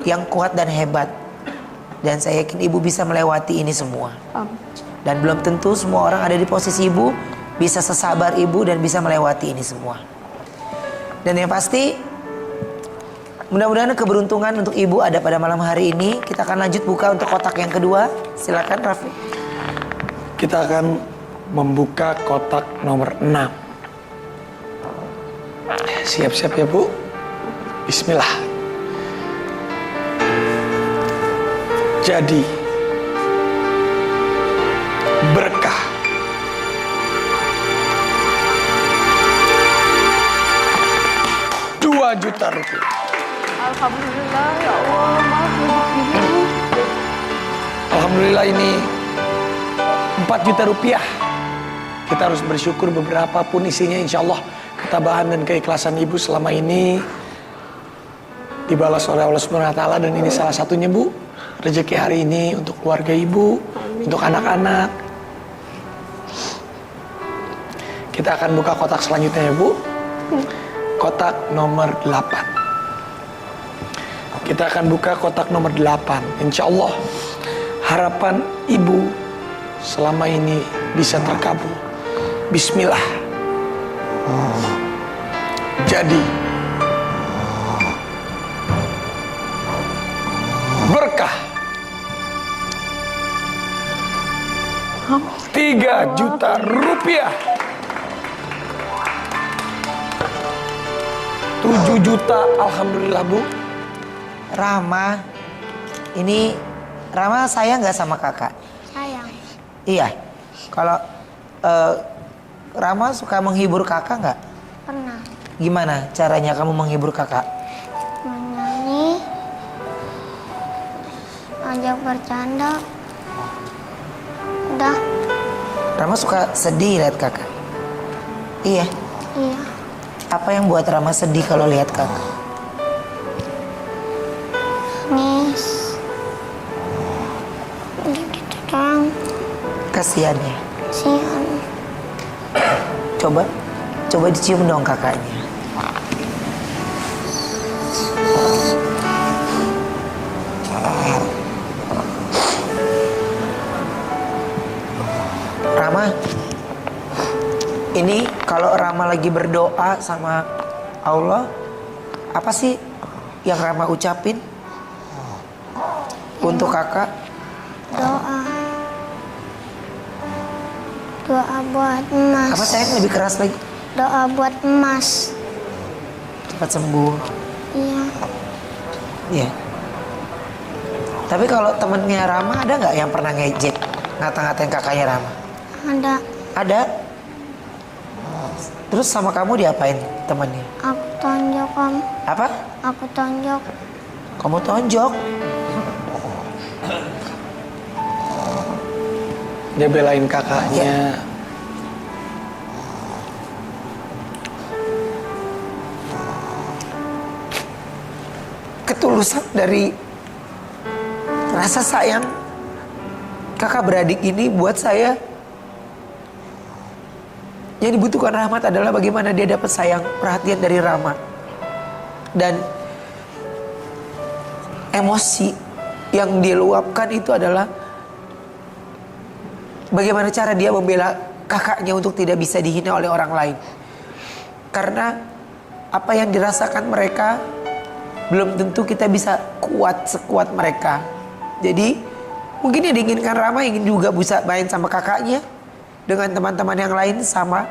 yang kuat dan hebat. Dan saya yakin ibu bisa melewati ini semua. Dan belum tentu semua orang ada di posisi ibu bisa sesabar ibu dan bisa melewati ini semua. Dan yang pasti mudah-mudahan keberuntungan untuk ibu ada pada malam hari ini. Kita akan lanjut buka untuk kotak yang kedua. Silakan Raffi. Kita akan membuka kotak nomor 6. Siap-siap ya Bu. Bismillah. Jadi berkah. Rp2 juta. Alhamdulillah ya Allah, maaf Ibu. Alhamdulillah ini Rp4 juta. Kita harus bersyukur beberapa pun isinya, insya Allah ketabahan dan keikhlasan ibu selama ini dibalas oleh Allah SWT. Dan ini salah satunya Bu, rezeki hari ini untuk keluarga ibu, untuk anak-anak. Kita akan buka kotak selanjutnya ya Bu. Kotak nomor 8. Kita akan buka kotak nomor 8. Insya Allah harapan ibu selama ini bisa terkabul. Bismillah. Jadi berkah. Rp3 juta. 7 juta. Alhamdulillah Bu. Rama, ini Rama sayang nggak sama kakak? Sayang. Iya. Kalau Rama suka menghibur kakak nggak? Pernah. Gimana caranya kamu menghibur kakak? Menyanyi. Ajak bercanda. Udah. Rama suka sedih lihat kakak? Iya. Iya. Apa yang buat Rama sedih kalau lihat kakak? Nangis. Gitu doang. Kasihan ya. Kasihan. Coba dicium dong kakaknya. Rama, ini kalau Rama lagi berdoa sama Allah, apa sih yang Rama ucapin untuk kakak? Doa buat emas. Apa sayang lebih keras lagi? Doa buat emas. Cepat sembuh. Iya. Iya. Tapi kalau temennya Rama ada nggak yang pernah ngejek, ngata-ngatain kakaknya Rama? Ada. Ada. Terus sama kamu diapain temennya? Aku tonjok Om. Apa? Aku tonjok. Kamu tonjok? Dia belain kakaknya. Ketulusan dari rasa sayang kakak beradik ini buat saya. Yang dibutuhkan Rahmat adalah bagaimana dia dapat sayang, perhatian dari Rama. Dan emosi yang dia luapkan itu adalah bagaimana cara dia membela kakaknya untuk tidak bisa dihina oleh orang lain. Karena apa yang dirasakan mereka belum tentu kita bisa kuat sekuat mereka. Jadi mungkin yang diinginkan Rama ingin juga bisa main sama kakaknya, dengan teman-teman yang lain sama.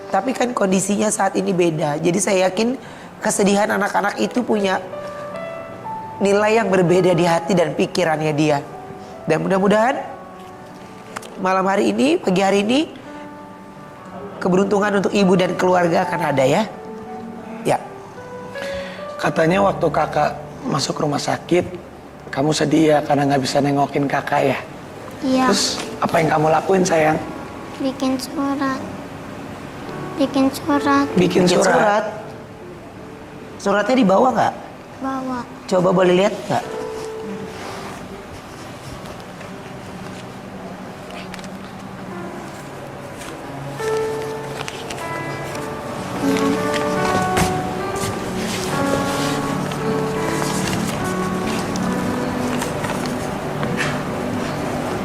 Tapi kan kondisinya saat ini beda. Jadi saya yakin kesedihan anak-anak itu punya nilai yang berbeda di hati dan pikirannya dia. Dan mudah-mudahan malam hari ini, pagi hari ini, keberuntungan untuk ibu dan keluarga akan ada ya. Ya. Katanya waktu kakak masuk rumah sakit, kamu sedih ya karena nggak bisa nengokin kakak ya? Iya. Terus apa yang kamu lakuin sayang? Bikin surat. Bikin surat. Bikin surat. Suratnya dibawa nggak? Bawa. Coba boleh lihat nggak?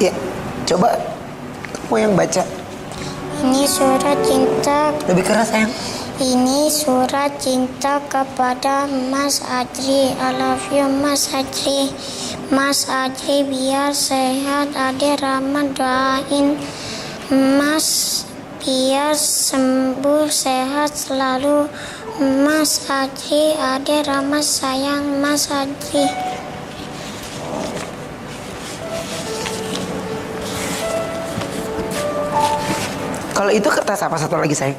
Ya, coba kamu yang baca. Ini surat cinta. Lebih keras sayang. Ini surat cinta kepada Mas Adri. I love you Mas Adri. Mas Adri biar sehat. Ade Rama doain Mas biar sembuh sehat selalu. Mas Adri, Ade Rama sayang Mas Adri. Kalau itu kertas apa satu lagi sayang?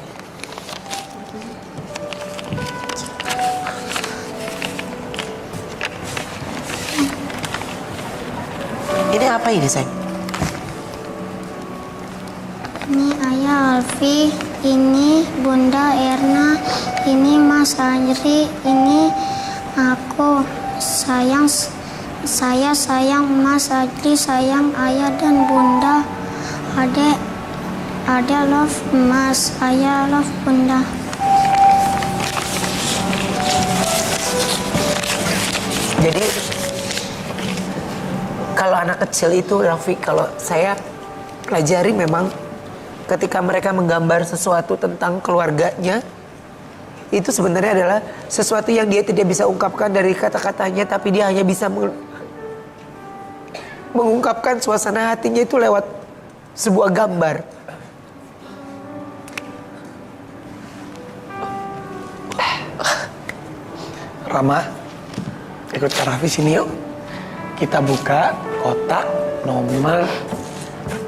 Ini apa ini sayang? Ini Ayah Alfi, ini Bunda Erna, ini Mas Adri, ini aku. Saya sayang Mas Adri, sayang Ayah dan Bunda. Ade love Mas, Ayah love Bunda. Jadi kalau anak kecil itu Rafiq, kalau saya pelajari memang ketika mereka menggambar sesuatu tentang keluarganya, itu sebenarnya adalah sesuatu yang dia tidak bisa ungkapkan dari kata-katanya, tapi dia hanya bisa mengungkapkan suasana hatinya itu lewat sebuah gambar. Rama, ikut Kak Raffi sini yuk. Kita buka kotak nomor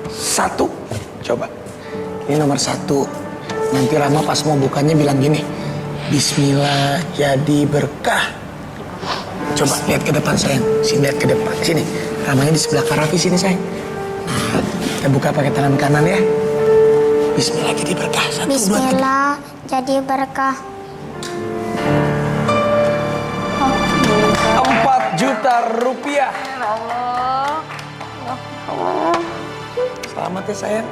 1. Coba. Ini nomor 1. Nanti Rama pas mau bukanya bilang gini. Bismillah jadi berkah. Coba lihat ke depan sayang. Sini lihat ke depan. Sini. Ramanya di sebelah Kak Raffi sini sayang. Nah, kita buka pakai tangan kanan ya. Bismillah jadi berkah. 1, 2, 3. Bismillah jadi berkah. 4 juta rupiah. Selamat ya sayang.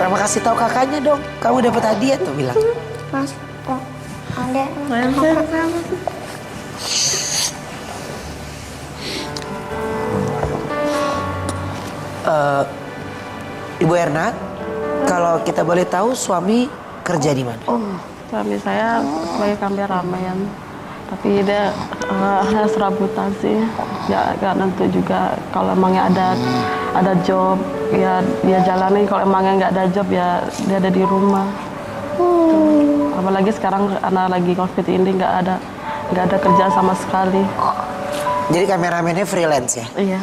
Rama kasih tahu kakaknya dong, kamu dapat hadiah tuh bilang. Mas, ada. Ibu Erna, kalau kita boleh tahu suami kerja di mana? Suami saya sebagai kameramen, tapi dia hanya serabutan sih. Ya gak nentu juga. Kalau emangnya ada job, ya dia jalani. Kalau emangnya nggak ada job, ya dia ada di rumah. Apalagi sekarang karena lagi COVID ini nggak ada kerja sama sekali. Jadi kameramennya freelance ya? Iya.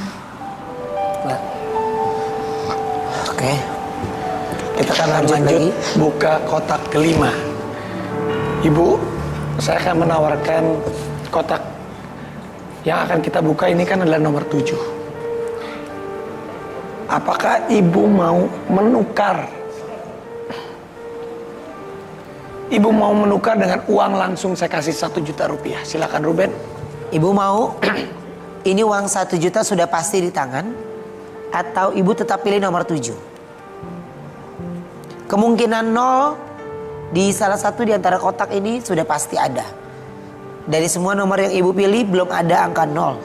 Nah. Oke. Kita akan lanjut buka kotak kelima. Ibu, saya akan menawarkan kotak yang akan kita buka ini kan adalah nomor 7. Apakah ibu mau menukar? Ibu mau menukar dengan uang langsung saya kasih 1 juta rupiah. Silakan Ruben. Ibu mau ini uang 1 juta sudah pasti di tangan, atau ibu tetap pilih nomor 7? Kemungkinan 0 di salah satu di antara kotak ini sudah pasti ada. Dari semua nomor yang ibu pilih belum ada angka 0.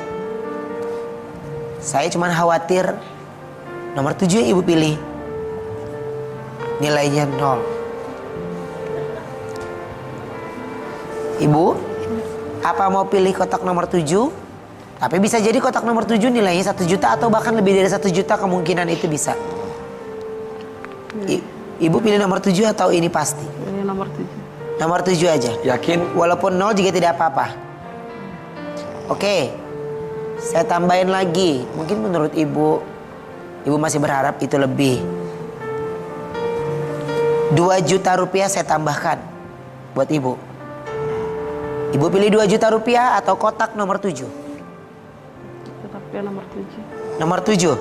Saya cuma khawatir nomor 7 yang ibu pilih nilainya 0. Ibu, apa mau pilih kotak nomor 7? Tapi bisa jadi kotak nomor 7 nilainya 1 juta atau bahkan lebih dari 1 juta, kemungkinan itu bisa. Ibu pilih nomor 7 atau ini pasti? Ini nomor 7. Nomor 7 aja. Yakin? Walaupun 0 juga tidak apa-apa. Oke. Saya tambahin lagi. Mungkin menurut ibu masih berharap itu lebih. 2 juta rupiah saya tambahkan buat ibu. Ibu pilih 2 juta rupiah atau kotak nomor 7? Tetap pilih nomor 7. Nomor 7?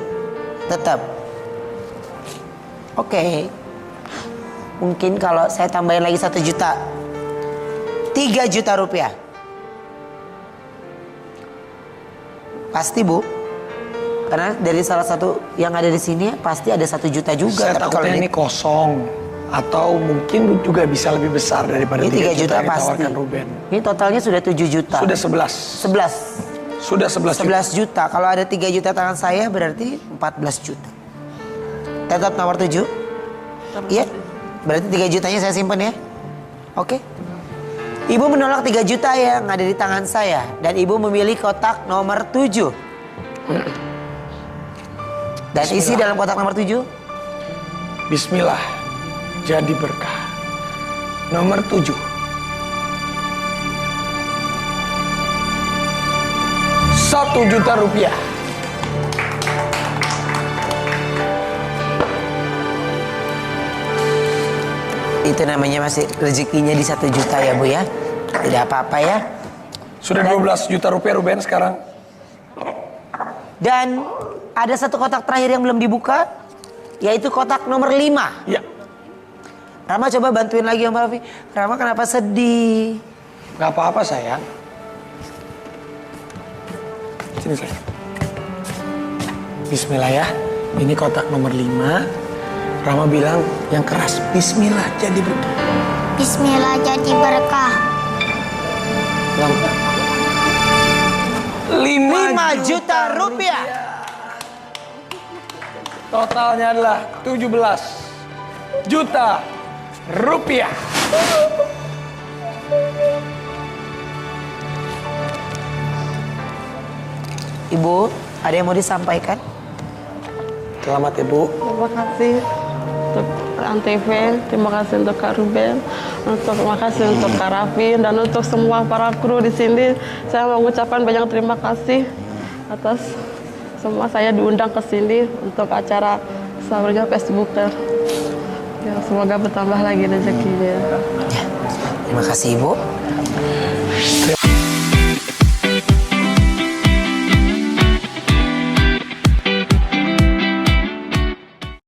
Tetap. Oke. Mungkin kalau saya tambahin lagi 1 juta, 3 juta rupiah. Pasti Bu? Karena dari salah satu yang ada di sini pasti ada 1 juta juga. Saya takutnya ini kosong. Atau mungkin juga bisa lebih besar daripada ini 3 juta yang pasti. ditawarkan Ruben. Ini totalnya sudah 7 juta. Sudah 11. 11. Sudah 11 juta. Kalau ada 3 juta tangan saya berarti 14 juta. Tetap nomor 7? Iya. Berarti 3 jutanya saya simpan ya. Oke. Ibu menolak 3 juta yang ada di tangan saya. Dan ibu memilih kotak nomor 7. Dan isi dalam kotak nomor 7? Bismillah. Jadi berkah. Nomor 7. 1 juta rupiah. Itu namanya masih rezekinya di 1 juta ya Bu ya. Tidak apa-apa ya. Sudah 12 juta rupiah Ruben sekarang. Dan ada satu kotak terakhir yang belum dibuka, yaitu kotak nomor 5. Iya. Rama coba bantuin lagi Om Raffi. Rama kenapa sedih? Gak apa-apa sayang. Sini sayang. Bismillah ya. Ini kotak nomor 5. Rama bilang yang keras. Bismillah jadi berkah. Bismillah jadi berkah. 5 juta rupiah. Totalnya adalah 17 juta rupiah. Ibu, ada yang mau disampaikan? Selamat Ibu. Terima kasih untuk Antv, terima kasih untuk Kak Ruben, terima kasih untuk Kak Raffi, dan untuk semua para kru di sini. Saya mengucapkan banyak terima kasih atas semua saya diundang ke sini untuk acara Sahurnya Facebooker. Ya, semoga bertambah lagi rezekinya. Ya, terima kasih Ibu.